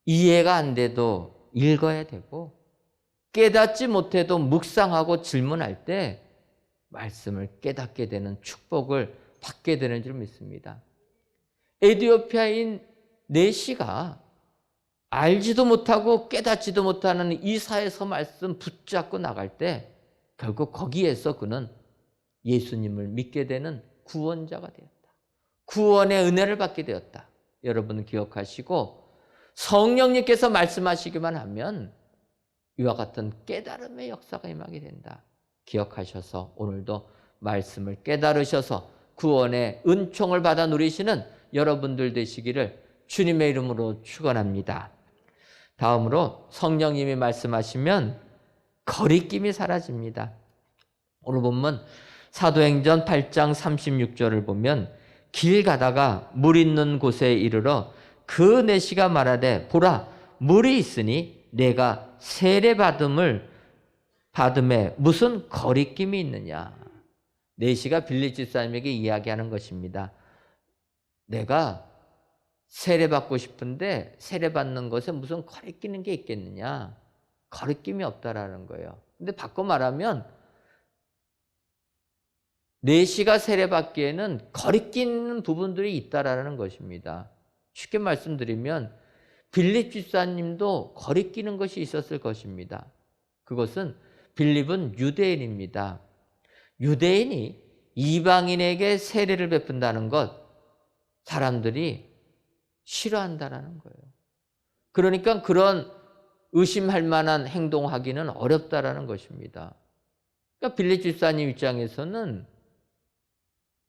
이해가 안 돼도 읽어야 되고 깨닫지 못해도 묵상하고 질문할 때 말씀을 깨닫게 되는 축복을 받게 되는 줄 믿습니다. 에디오피아인 내시가 알지도 못하고 깨닫지도 못하는 이사야서 말씀 붙잡고 나갈 때 결국 거기에서 그는 예수님을 믿게 되는 구원자가 되었다. 구원의 은혜를 받게 되었다. 여러분 기억하시고 성령님께서 말씀하시기만 하면 이와 같은 깨달음의 역사가 임하게 된다. 기억하셔서 오늘도 말씀을 깨달으셔서 구원의 은총을 받아 누리시는 여러분들 되시기를 주님의 이름으로 축원합니다. 다음으로 성령님이 말씀하시면 거리낌이 사라집니다. 오늘 본문 사도행전 8장 36절을 보면 길 가다가 물 있는 곳에 이르러 그 내시가 말하되 보라 물이 있으니 내가 세례 받음에 무슨 거리낌이 있느냐. 내시가 빌립 집사님에게 이야기하는 것입니다. 내가 세례 받고 싶은데 세례 받는 것에 무슨 거리끼는 게 있겠느냐. 거리낌이 없다라는 거예요. 근데 바꿔 말하면 내시가 세례 받기에는 거리끼는 부분들이 있다라는 것입니다. 쉽게 말씀드리면 빌립 집사님도 거리끼는 것이 있었을 것입니다. 그것은 빌립은 유대인입니다. 유대인이 이방인에게 세례를 베푼다는 것 사람들이 싫어한다라는 거예요. 그러니까 그런 의심할 만한 행동하기는 어렵다라는 것입니다. 그러니까 빌립 집사님 입장에서는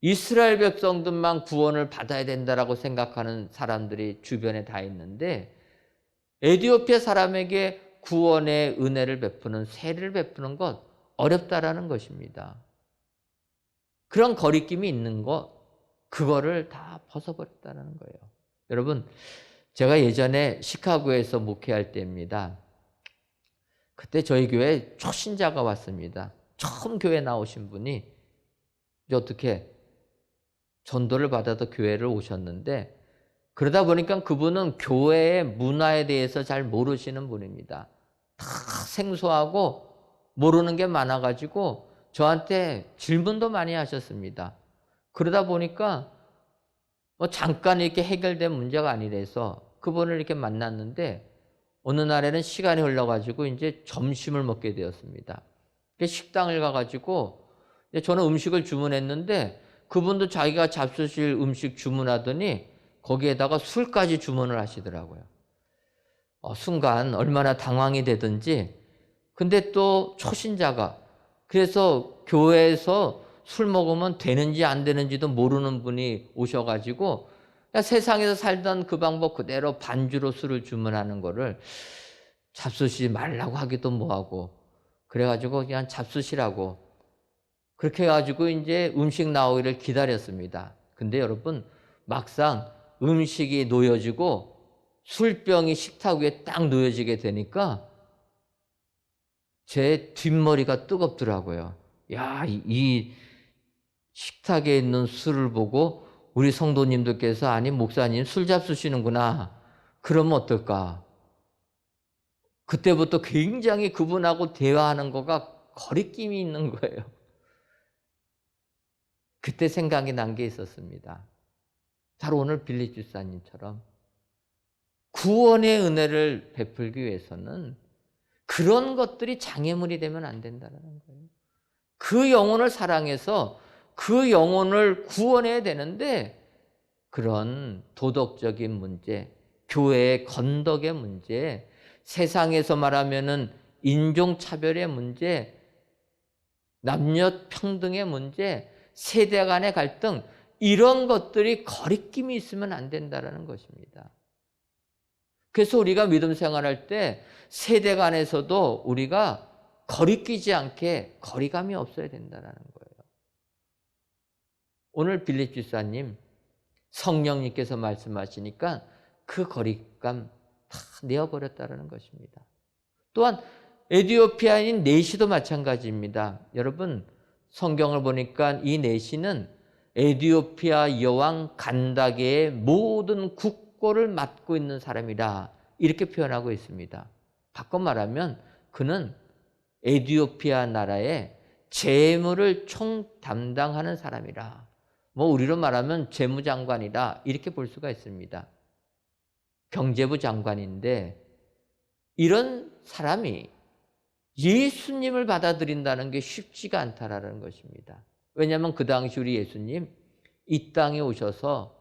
이스라엘 백성들만 구원을 받아야 된다라고 생각하는 사람들이 주변에 다 있는데 에티오피아 사람에게 구원의 은혜를 베푸는 세례를 베푸는 것 어렵다라는 것입니다. 그런 거리낌이 있는 것 그거를 다 벗어버렸다는 거예요. 여러분 제가 예전에 시카고에서 목회할 때입니다. 그때 저희 교회에 초신자가 왔습니다. 처음 교회 나오신 분이 이제 어떻게 전도를 받아서 교회를 오셨는데 그러다 보니까 그분은 교회의 문화에 대해서 잘 모르시는 분입니다. 다 생소하고 모르는 게 많아가지고 저한테 질문도 많이 하셨습니다. 그러다 보니까 잠깐 이렇게 해결된 문제가 아니라서 그분을 이렇게 만났는데 어느 날에는 시간이 흘러가지고 이제 점심을 먹게 되었습니다. 식당을 가가지고 저는 음식을 주문했는데 그분도 자기가 잡수실 음식 주문하더니 거기에다가 술까지 주문을 하시더라고요. 순간 얼마나 당황이 되든지. 근데 또 초신자가 그래서 교회에서 술 먹으면 되는지 안 되는지도 모르는 분이 오셔가지고 세상에서 살던 그 방법 그대로 반주로 술을 주문하는 거를 잡수시지 말라고 하기도 뭐하고 그래가지고 그냥 잡수시라고 그렇게 해가지고 이제 음식 나오기를 기다렸습니다. 근데 여러분 막상 음식이 놓여지고 술병이 식탁 위에 딱 놓여지게 되니까 제 뒷머리가 뜨겁더라고요. 야, 이 식탁에 있는 술을 보고 우리 성도님들께서 아니 목사님 술 잡수시는구나. 그러면 어떨까? 그때부터 굉장히 그분하고 대화하는 거가 거리낌이 있는 거예요. 그때 생각이 난 게 있었습니다. 바로 오늘 빌립 집사님처럼 구원의 은혜를 베풀기 위해서는 그런 것들이 장애물이 되면 안 된다는 거예요. 그 영혼을 사랑해서 그 영혼을 구원해야 되는데 그런 도덕적인 문제, 교회의 건덕의 문제, 세상에서 말하면은 인종차별의 문제, 남녀 평등의 문제, 세대 간의 갈등 이런 것들이 거리낌이 있으면 안 된다는 것입니다. 그래서 우리가 믿음 생활할 때 세대 간에서도 우리가 거리끼지 않게 거리감이 없어야 된다는 거예요. 오늘 빌립 집사님 성령님께서 말씀하시니까 그 거리감 다 내어버렸다는 것입니다. 또한 에티오피아인 내시도 마찬가지입니다. 여러분 성경을 보니까 이 내시는 에티오피아 여왕 간다게의 모든 국고를 맡고 있는 사람이라 이렇게 표현하고 있습니다. 바꿔 말하면 그는 에티오피아 나라의 재무를 총 담당하는 사람이라. 우리로 말하면 재무장관이다 이렇게 볼 수가 있습니다. 경제부 장관인데 이런 사람이 예수님을 받아들인다는 게 쉽지가 않다라는 것입니다. 왜냐하면 그 당시 우리 예수님 이 땅에 오셔서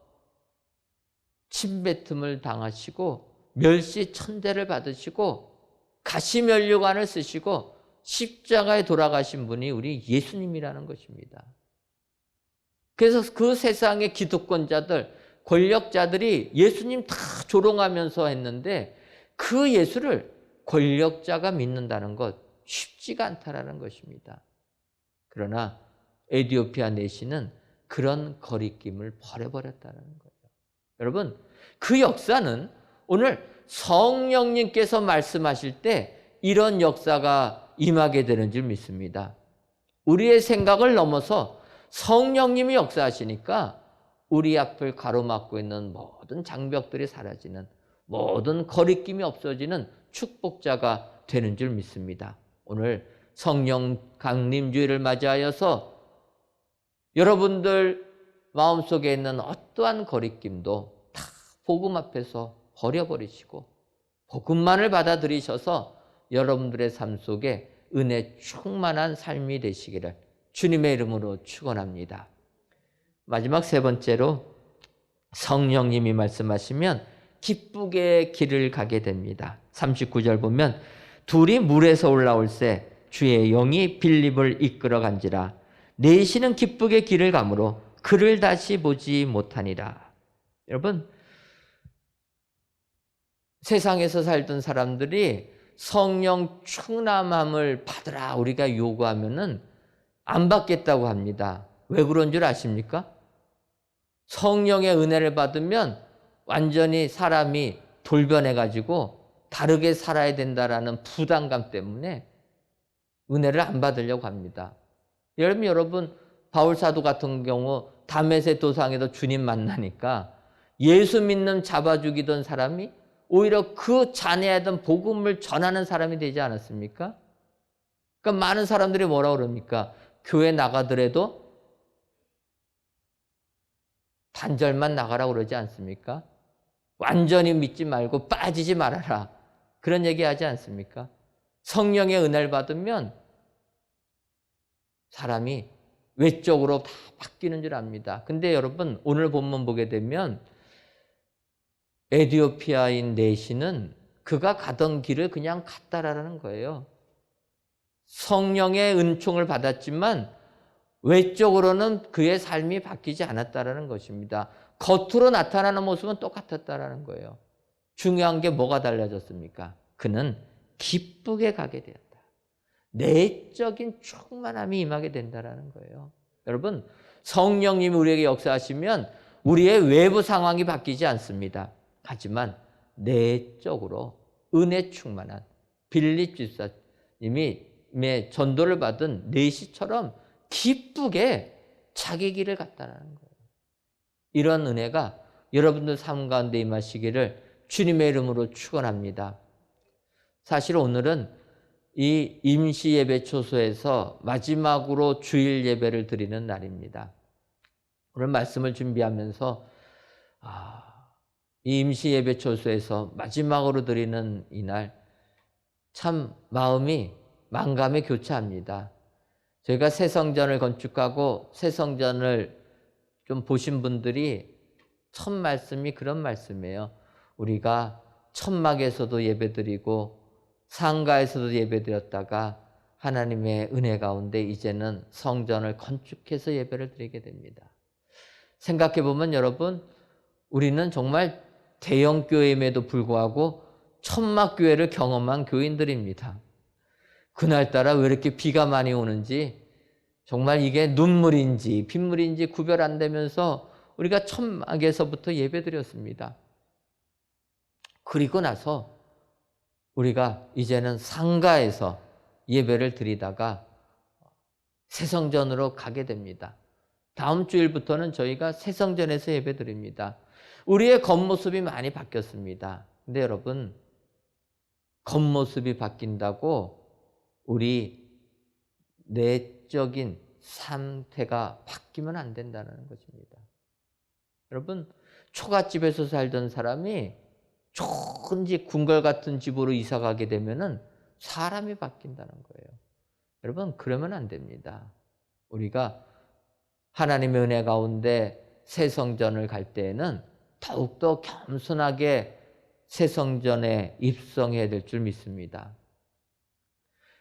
침뱉음을 당하시고 멸시 천대를 받으시고 가시면류관을 쓰시고 십자가에 돌아가신 분이 우리 예수님이라는 것입니다. 그래서 그 세상의 기득권자들, 권력자들이 예수님 다 조롱하면서 했는데 그 예수를 권력자가 믿는다는 것 쉽지가 않다라는 것입니다. 그러나 에디오피아 내시는 그런 거리낌을 버려버렸다는 거예요. 여러분, 그 역사는 오늘 성령님께서 말씀하실 때 이런 역사가 임하게 되는 줄 믿습니다. 우리의 생각을 넘어서 성령님이 역사하시니까 우리 앞을 가로막고 있는 모든 장벽들이 사라지는, 모든 거리낌이 없어지는 축복자가 되는 줄 믿습니다. 오늘 성령 강림주일을 맞이하여서 여러분들 마음속에 있는 어떠한 거리낌도 다 복음 앞에서 버려버리시고 복음만을 받아들이셔서 여러분들의 삶 속에 은혜 충만한 삶이 되시기를 주님의 이름으로 축원합니다. 마지막 세 번째로 성령님이 말씀하시면 기쁘게 길을 가게 됩니다. 39절 보면 둘이 물에서 올라올새 주의 영이 빌립을 이끌어 간지라 내시는 기쁘게 길을 가므로 그를 다시 보지 못하니라. 여러분, 세상에서 살던 사람들이 성령 충만함을 받으라 우리가 요구하면은 안 받겠다고 합니다. 왜 그런 줄 아십니까? 성령의 은혜를 받으면 완전히 사람이 돌변해가지고 다르게 살아야 된다라는 부담감 때문에 은혜를 안 받으려고 합니다. 여러분 바울 사도 같은 경우 다메섹 도상에도 주님 만나니까 예수 믿는 잡아 죽이던 사람이 오히려 그 잔해하던 복음을 전하는 사람이 되지 않았습니까? 그러니까 많은 사람들이 뭐라 그럽니까? 교회 나가더라도 단절만 나가라고 그러지 않습니까? 완전히 믿지 말고 빠지지 말아라. 그런 얘기 하지 않습니까? 성령의 은혜를 받으면 사람이 외적으로 다 바뀌는 줄 압니다. 근데 여러분, 오늘 본문 보게 되면 에디오피아인 내시는 그가 가던 길을 그냥 갔다라는 거예요. 성령의 은총을 받았지만 외적으로는 그의 삶이 바뀌지 않았다라는 것입니다. 겉으로 나타나는 모습은 똑같았다라는 거예요. 중요한 게 뭐가 달라졌습니까? 그는 기쁘게 가게 되었다. 내적인 충만함이 임하게 된다라는 거예요. 여러분, 성령님이 우리에게 역사하시면 우리의 외부 상황이 바뀌지 않습니다. 하지만 내적으로 은혜 충만한 빌립 집사님이 전도를 받은 내시처럼 기쁘게 자기 길을 갔다는 거예요. 이런 은혜가 여러분들 삶 가운데 임하시기를 주님의 이름으로 축원합니다. 사실 오늘은 이 임시 예배 초소에서 마지막으로 주일 예배를 드리는 날입니다. 오늘 말씀을 준비하면서 이 임시 예배 초소에서 마지막으로 드리는 이날 참 마음이 만감에 교차합니다. 저희가 새 성전을 건축하고 새 성전을 좀 보신 분들이 첫 말씀이 그런 말씀이에요. 우리가 천막에서도 예배드리고 상가에서도 예배드렸다가 하나님의 은혜 가운데 이제는 성전을 건축해서 예배를 드리게 됩니다. 생각해 보면 여러분, 우리는 정말 대형 교회임에도 불구하고 천막 교회를 경험한 교인들입니다. 그날따라 왜 이렇게 비가 많이 오는지 정말 이게 눈물인지 빗물인지 구별 안 되면서 우리가 천막에서부터 예배드렸습니다. 그리고 나서 우리가 이제는 상가에서 예배를 드리다가 새성전으로 가게 됩니다. 다음 주일부터는 저희가 새성전에서 예배 드립니다. 우리의 겉모습이 많이 바뀌었습니다. 근데 여러분, 겉모습이 바뀐다고 우리 내적인 상태가 바뀌면 안 된다는 것입니다. 여러분, 초가집에서 살던 사람이 좋은 집, 궁궐 같은 집으로 이사 가게 되면은 사람이 바뀐다는 거예요. 여러분, 그러면 안 됩니다. 우리가 하나님의 은혜 가운데 새 성전을 갈 때에는 더욱더 겸손하게 새 성전에 입성해야 될 줄 믿습니다.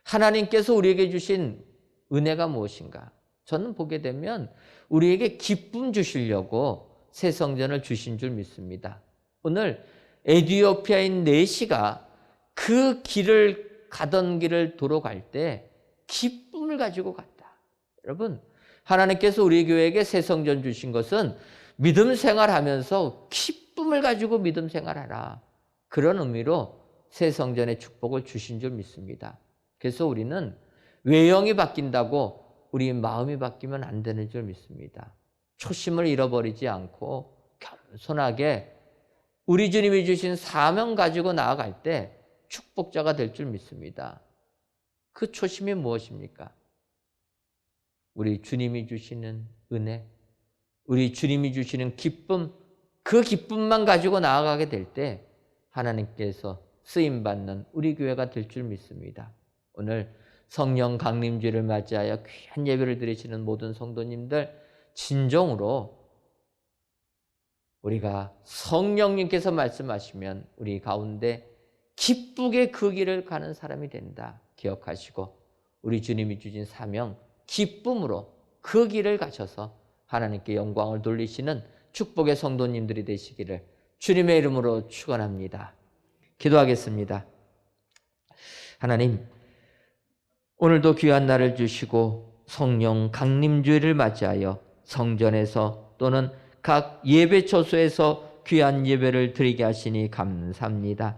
하나님께서 우리에게 주신 은혜가 무엇인가? 저는 보게 되면 우리에게 기쁨 주시려고 새 성전을 주신 줄 믿습니다. 오늘 에디오피아인 내시가 그 길을 가던 길을 돌아갈 때 기쁨을 가지고 갔다. 여러분, 하나님께서 우리 교회에게 새 성전 주신 것은 믿음 생활하면서 기쁨을 가지고 믿음 생활하라. 그런 의미로 새 성전의 축복을 주신 줄 믿습니다. 그래서 우리는 외형이 바뀐다고 우리 마음이 바뀌면 안 되는 줄 믿습니다. 초심을 잃어버리지 않고 겸손하게 우리 주님이 주신 사명 가지고 나아갈 때 축복자가 될 줄 믿습니다. 그 초심이 무엇입니까? 우리 주님이 주시는 은혜, 우리 주님이 주시는 기쁨, 그 기쁨만 가지고 나아가게 될 때 하나님께서 쓰임받는 우리 교회가 될 줄 믿습니다. 오늘 성령 강림주일을 맞이하여 귀한 예배를 드리시는 모든 성도님들, 진정으로 우리가 성령님께서 말씀하시면 우리 가운데 기쁘게 그 길을 가는 사람이 된다 기억하시고, 우리 주님이 주신 사명 기쁨으로 그 길을 가셔서 하나님께 영광을 돌리시는 축복의 성도님들이 되시기를 주님의 이름으로 축원합니다. 기도하겠습니다. 하나님, 오늘도 귀한 날을 주시고 성령 강림주일을 맞이하여 성전에서 또는 각 예배 처소에서 귀한 예배를 드리게 하시니 감사합니다.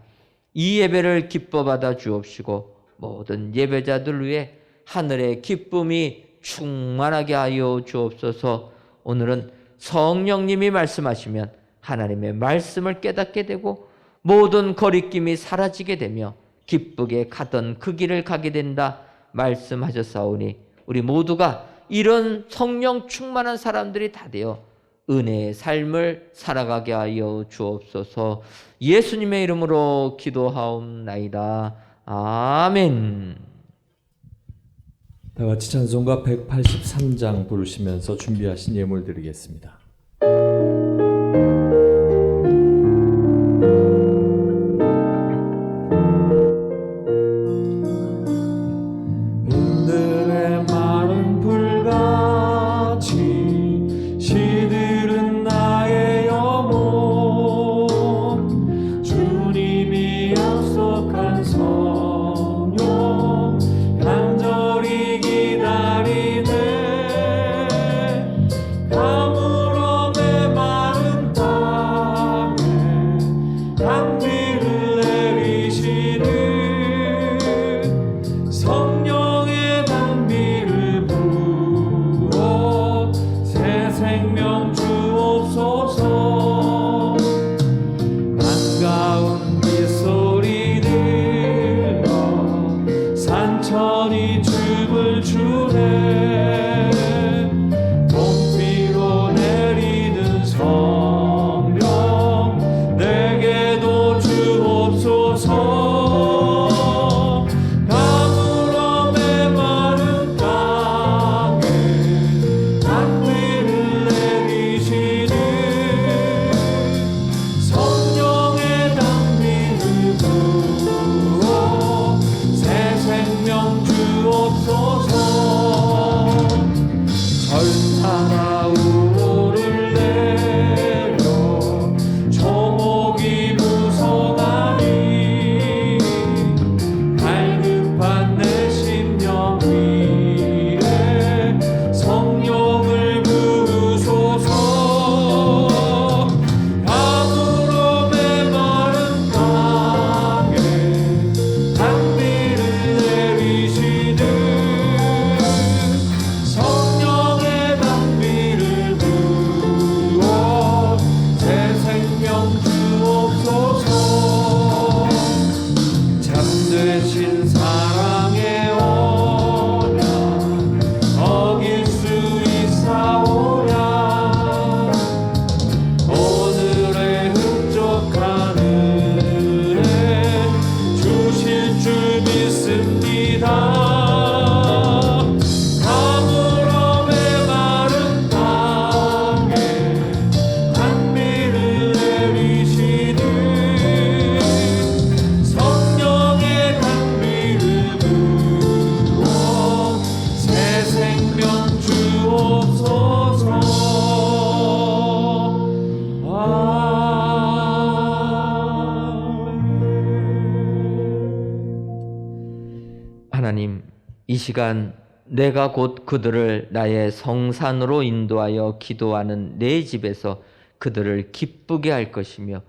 이 예배를 기뻐 받아 주옵시고 모든 예배자들 위해 하늘의 기쁨이 충만하게 하여 주옵소서. 오늘은 성령님이 말씀하시면 하나님의 말씀을 깨닫게 되고 모든 거리낌이 사라지게 되며 기쁘게 가던 그 길을 가게 된다 말씀하셨사오니 우리 모두가 이런 성령 충만한 사람들이 다 되어 은혜의 삶을 살아가게 하여 주옵소서. 예수님의 이름으로 기도하옵나이다. 아멘.
다 같이 찬송가 183장 부르시면서 준비하신 예물 드리겠습니다. 빈들의 마른 불같이 시들은 나의 영혼, 주님이 약속한 성령 간절히 기다리네. 감으로
이 시간 내가 곧 그들을 나의 성산으로 인도하여 기도하는 내 집에서 그들을 기쁘게 할 것이며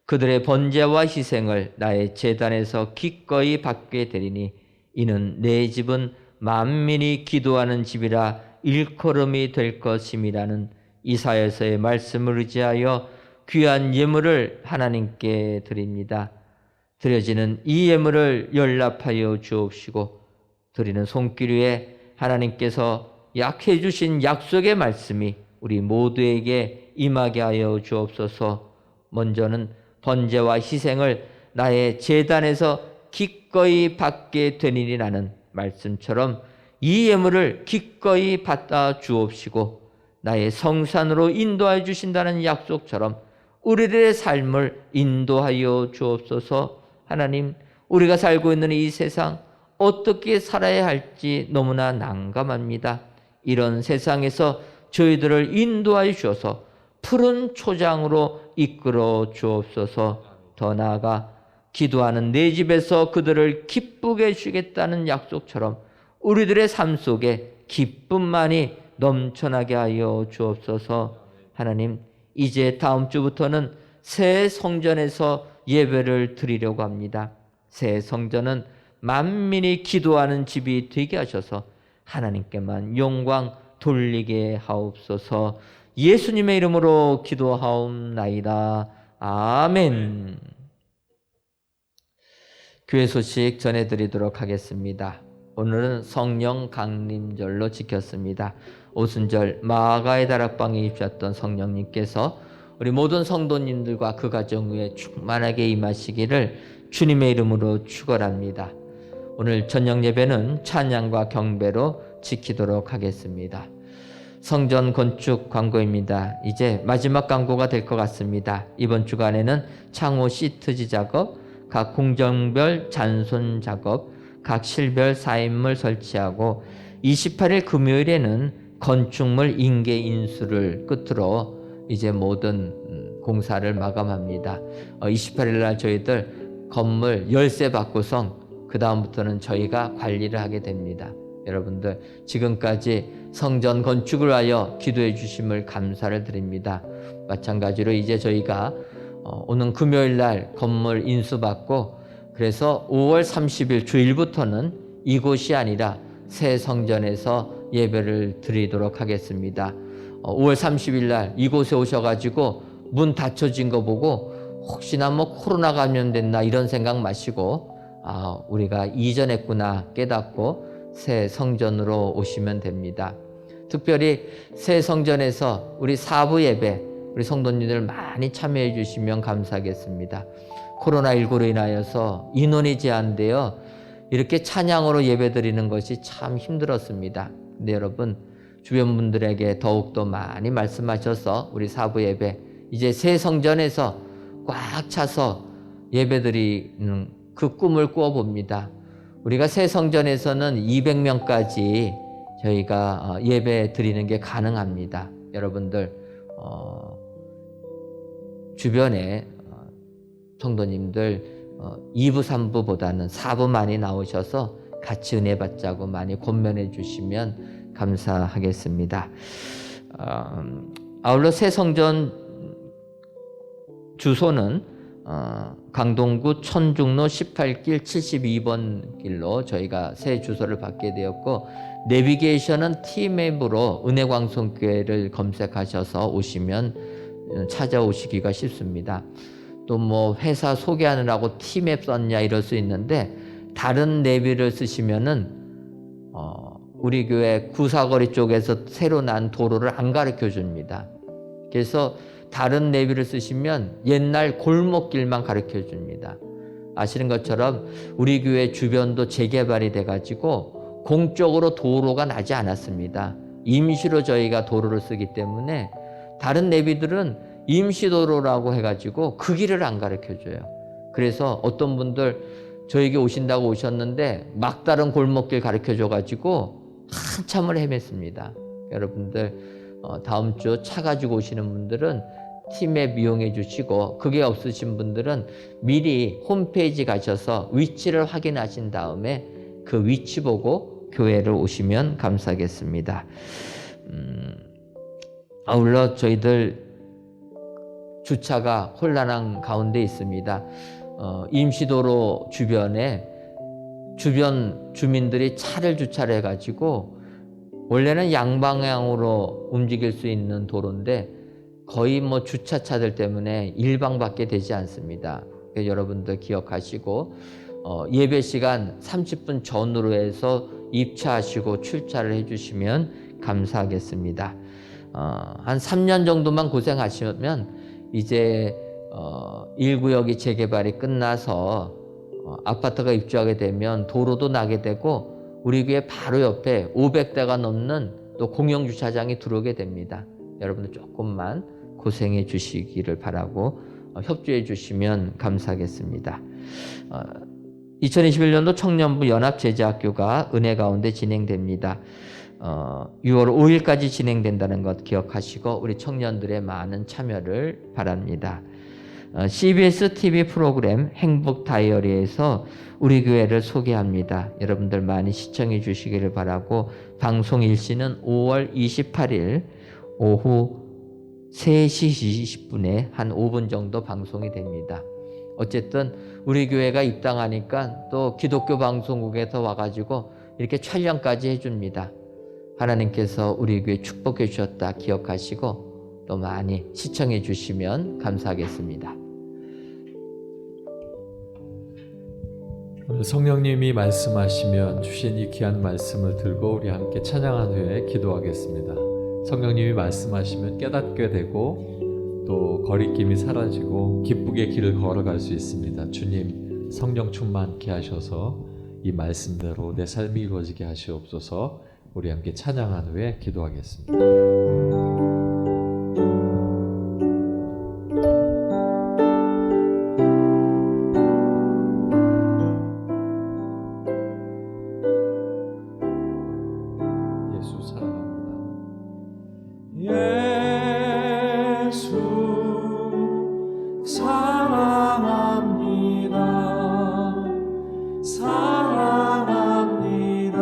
그들의 번제와 희생을 나의 제단에서 기꺼이 받게 되리니 이는 내 집은 만민이 기도하는 집이라 일컬음이 될 것임이라는 이사야서의 말씀을 의지하여 귀한 예물을 하나님께 드립니다. 드려지는 이 예물을 연락하여 주옵시고 드리는 손길 위에 하나님께서 약해 주신 약속의 말씀이 우리 모두에게 임하게 하여 주옵소서. 먼저는 번제와 희생을 나의 제단에서 기꺼이 받게 되니라는 말씀처럼 이 예물을 기꺼이 받아 주옵시고 나의 성산으로 인도하여 주신다는 약속처럼 우리들의 삶을 인도하여 주옵소서. 하나님, 우리가 살고 있는 이 세상 어떻게 살아야 할지 너무나 난감합니다. 이런 세상에서 저희들을 인도하여 주셔서 푸른 초장으로 이끌어 주옵소서. 더 나아가 기도하는 내 집에서 그들을 기쁘게 해주겠다는 약속처럼 우리들의 삶 속에 기쁨만이 넘쳐나게 하여 주옵소서. 하나님, 이제 다음 주부터는 새 성전에서 예배를 드리려고 합니다. 새 성전은 만민이 기도하는 집이 되게 하셔서 하나님께만 영광 돌리게 하옵소서. 예수님의 이름으로 기도하옵나이다. 아멘. 교회 소식 전해드리도록 하겠습니다. 오늘은 성령 강림절로 지켰습니다. 오순절 마가의 다락방에 입주했던 성령님께서 우리 모든 성도님들과 그 가정 위에 충만하게 임하시기를 주님의 이름으로 축원합니다. 오늘 저녁 예배는 찬양과 경배로 지키도록 하겠습니다. 성전 건축 광고입니다. 이제 마지막 광고가 될 것 같습니다. 이번 주간에는 창호 시트지 작업, 각 공정별 잔손 작업, 각 실별 사인물 설치하고 28일 금요일에는 건축물 인계 인수를 끝으로 이제 모든 공사를 마감합니다. 28일 날 저희들 건물 열쇠 받고선 그 다음부터는 저희가 관리를 하게 됩니다. 여러분들 지금까지 성전 건축을 위하여 기도해 주심을 감사를 드립니다. 마찬가지로 이제 저희가 오는 금요일 날 건물 인수받고 그래서 5월 30일 주일부터는 이곳이 아니라 새 성전에서 예배를 드리도록 하겠습니다. 5월 30일 날 이곳에 오셔가지고 문 닫혀진 거 보고 혹시나 코로나 감염됐나 이런 생각 마시고 우리가 이전했구나 깨닫고 새 성전으로 오시면 됩니다. 특별히 새 성전에서 우리 사부 예배 우리 성도님들 많이 참여해 주시면 감사하겠습니다. 코로나19로 인하여서 인원이 제한되어 이렇게 찬양으로 예배드리는 것이 참 힘들었습니다. 근데 여러분 주변 분들에게 더욱더 많이 말씀하셔서 우리 사부 예배 이제 새 성전에서 꽉 차서 예배드리는 그 꿈을 꾸어봅니다. 우리가 새 성전에서는 200명까지 저희가 예배 드리는 게 가능합니다. 여러분들 주변에 성도님들 2부 3부보다는 4부 많이 나오셔서 같이 은혜 받자고 많이 권면해 주시면 감사하겠습니다. 아울러 새 성전 주소는 강동구 천중로 18길 72번 길로 저희가 새 주소를 받게 되었고 내비게이션은 T맵으로 은혜광송교회를 검색하셔서 오시면 찾아오시기가 쉽습니다. 또 회사 소개하느라고 T맵 썼냐 이럴 수 있는데 다른 내비를 쓰시면은 우리 교회 구사거리 쪽에서 새로 난 도로를 안 가르쳐 줍니다. 그래서 다른 내비를 쓰시면 옛날 골목길만 가르쳐 줍니다. 아시는 것처럼 우리 교회 주변도 재개발이 돼가지고 공적으로 도로가 나지 않았습니다. 임시로 저희가 도로를 쓰기 때문에 다른 내비들은 임시도로라고 해가지고 그 길을 안 가르쳐줘요. 그래서 어떤 분들 저에게 오신다고 오셨는데 막다른 골목길 가르쳐줘가지고 한참을 헤맸습니다. 여러분들 다음 주 차 가지고 오시는 분들은 팀앱 이용해 주시고 그게 없으신 분들은 미리 홈페이지 가셔서 위치를 확인하신 다음에 그 위치 보고 교회를 오시면 감사하겠습니다. 아울러 저희들 주차가 혼란한 가운데 있습니다. 임시도로 주변에 주변 주민들이 차를 주차를 해가지고 원래는 양방향으로 움직일 수 있는 도로인데 거의 뭐 주차차들 때문에 일방밖에 되지 않습니다. 여러분들 기억하시고 예배 시간 30분 전후로 해서 입차하시고 출차를 해주시면 감사하겠습니다. 한 3년 정도만 고생하시면 이제 1구역이 재개발이 끝나서 아파트가 입주하게 되면 도로도 나게 되고 우리 교회 바로 옆에 500대가 넘는 또 공영주차장이 들어오게 됩니다. 여러분들 조금만 고생해 주시기를 바라고 협조해 주시면 감사하겠습니다. 2021년도 청년부 연합제자학교가 은혜 가운데 진행됩니다. 6월 5일까지 진행된다는 것 기억하시고 우리 청년들의 많은 참여를 바랍니다. CBS TV 프로그램 행복 다이어리에서 우리 교회를 소개합니다. 여러분들 많이 시청해 주시기를 바라고 방송 일시는 5월 28일 오후 3시 20분에 한 5분 정도 방송이 됩니다. 어쨌든 우리 교회가 입당하니까 또 기독교 방송국에서 와가지고 이렇게 촬영까지 해줍니다. 하나님께서 우리 교회 축복해 주셨다 기억하시고 또 많이 시청해 주시면 감사하겠습니다.
오늘 성령님이 말씀하시면 주신 이 귀한 말씀을 들고 우리 함께 찬양한 후에 기도하겠습니다. 성령님이 말씀하시면 깨닫게 되고 또 거리낌이 사라지고 기쁘게 길을 걸어갈 수 있습니다. 주님 성령 충만케 하셔서 이 말씀대로 내 삶이 이루어지게 하시옵소서. 우리 함께 찬양한 후에 기도하겠습니다. 예수 사랑합니다.
사랑합니다.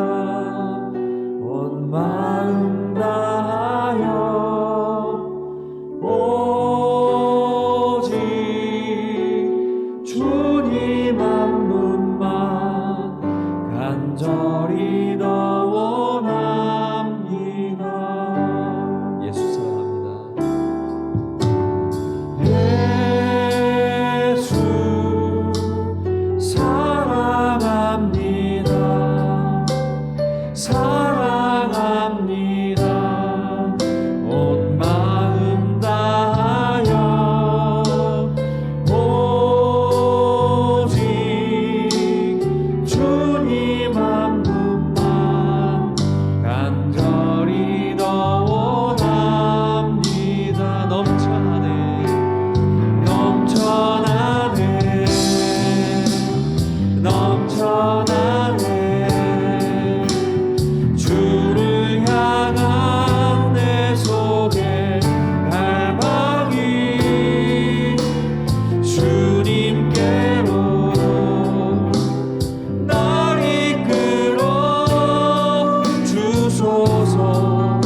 온 마음 다하여 오직 주님 한 분만 간절히 더 원합니다.
예수 사랑합니다.
사랑합니다. 온 마음 다하여 오직 주님 한 분만 간절히 더 원합니다. 넘쳐나네 넘쳐나네 넘쳐나네 주를 향한 내 속의 갈망이 주님께로 날 이끌어 주소서.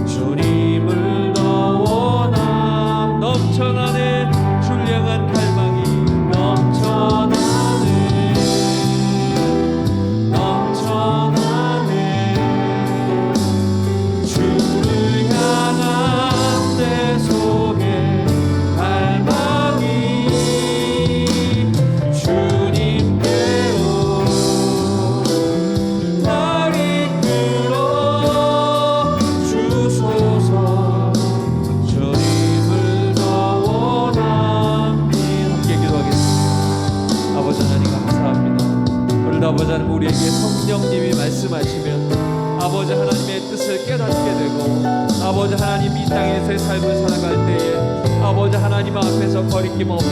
주님을 더 원함. 넘쳐나네 주를 향한 갈망이 넘쳐나네 넘쳐나네 주를 향한 내 속의 갈망이 주님께로 날 이끌어 주소서. 주님을 더 원합니다. 함께 기도하겠습니다. 아버지 하나님 감사합니다. 오늘 아버지 하나님 우리에게 성령님이 말씀하시면 아버지 하나님의 뜻을 깨닫게 되고 아버지 하나님 이 땅에서의 삶을 살아갈 때에 아버지 하나님 앞에서 거리낌 없이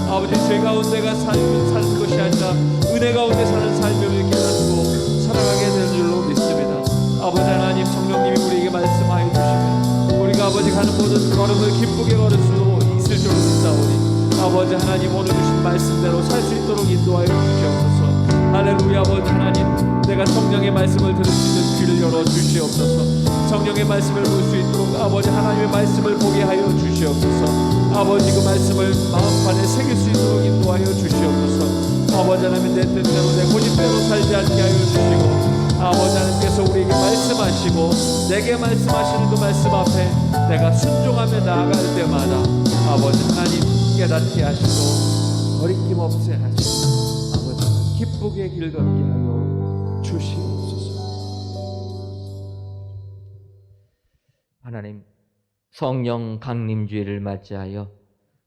아버지 죄 가운데가 사는 것이 아니라 은혜 가운데 사는 삶을 깨닫고 살아가게 될 줄로 믿습니다. 아버지 하나님 성령님이 우리에게 말씀하여 주시면 우리가 아버지 가는 모든 걸음을 기쁘게 걸을 수 있을 줄로 믿사오니 아버지 하나님 오늘 주신 말씀대로 살 수 있도록 인도하여 주시옵소서. 할렐루야. 아버지 하나님, 내가 성령의 말씀을 들을 수 있는 귀를 열어 주시옵소서. 성령의 말씀을 볼 수 있도록 아버지 하나님의 말씀을 보게 하여 주시옵소서. 아버지 그 말씀을 마음판에 새길 수 있도록 인도하여 주시옵소서. 아버지 하나님, 내 뜻대로 내 고집대로 살지 않게 하여 주시고, 아버지 하나님께서 우리에게 말씀하시고 내게 말씀하시는 그 말씀 앞에 내가 순종하며 나아갈 때마다 아버지 하나님 깨닫게 하시고 거리낌 없애 하시고 아버지 기쁘게 길 걷게 하여 주시옵소서.
하나님, 성령 강림주일을 맞이하여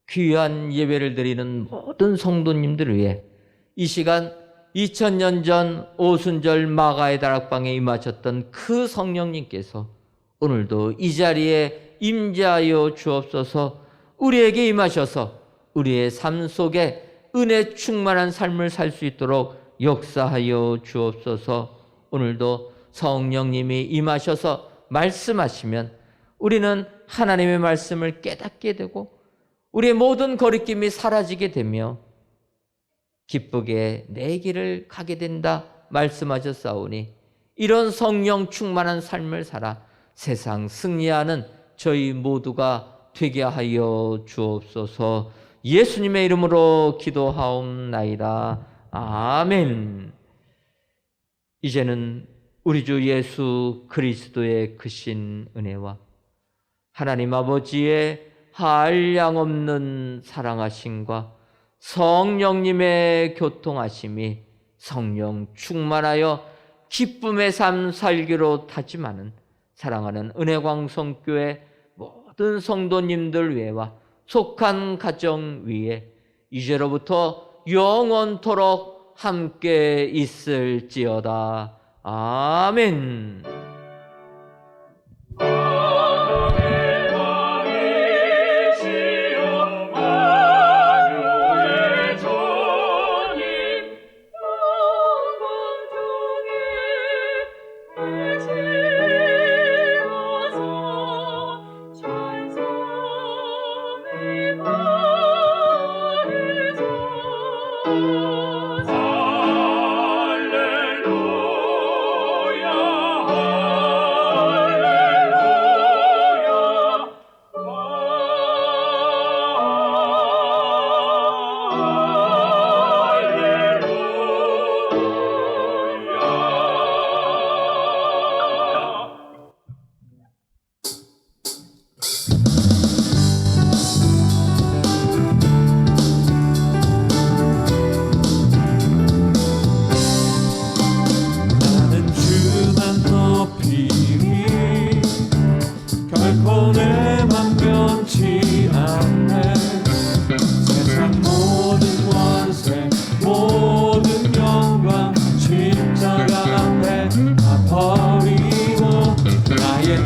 귀한 예배를 드리는 모든 성도님들을 위해 이 시간 2000년 전 오순절 마가의 다락방에 임하셨던 그 성령님께서 오늘도 이 자리에 임재하여 주옵소서. 우리에게 임하셔서 우리의 삶 속에 은혜 충만한 삶을 살 수 있도록 역사하여 주옵소서. 오늘도 성령님이 임하셔서 말씀하시면 우리는 하나님의 말씀을 깨닫게 되고 우리의 모든 거리낌이 사라지게 되며 기쁘게 내 길을 가게 된다 말씀하셨사오니 이런 성령 충만한 삶을 살아 세상 승리하는 저희 모두가 되게 하여 주옵소서. 예수님의 이름으로 기도하옵나이다. 아멘. 이제는 우리 주 예수 그리스도의 크신 은혜와 하나님 아버지의 한량없는 사랑하심과 성령님의 교통하심이 성령 충만하여 기쁨의 삶 살기로 다짐하는 사랑하는 은혜광성교회 모든 성도님들 위에와 속한 가정 위에 이제로부터 영원토록 함께 있을지어다. 아멘.
버리고 나의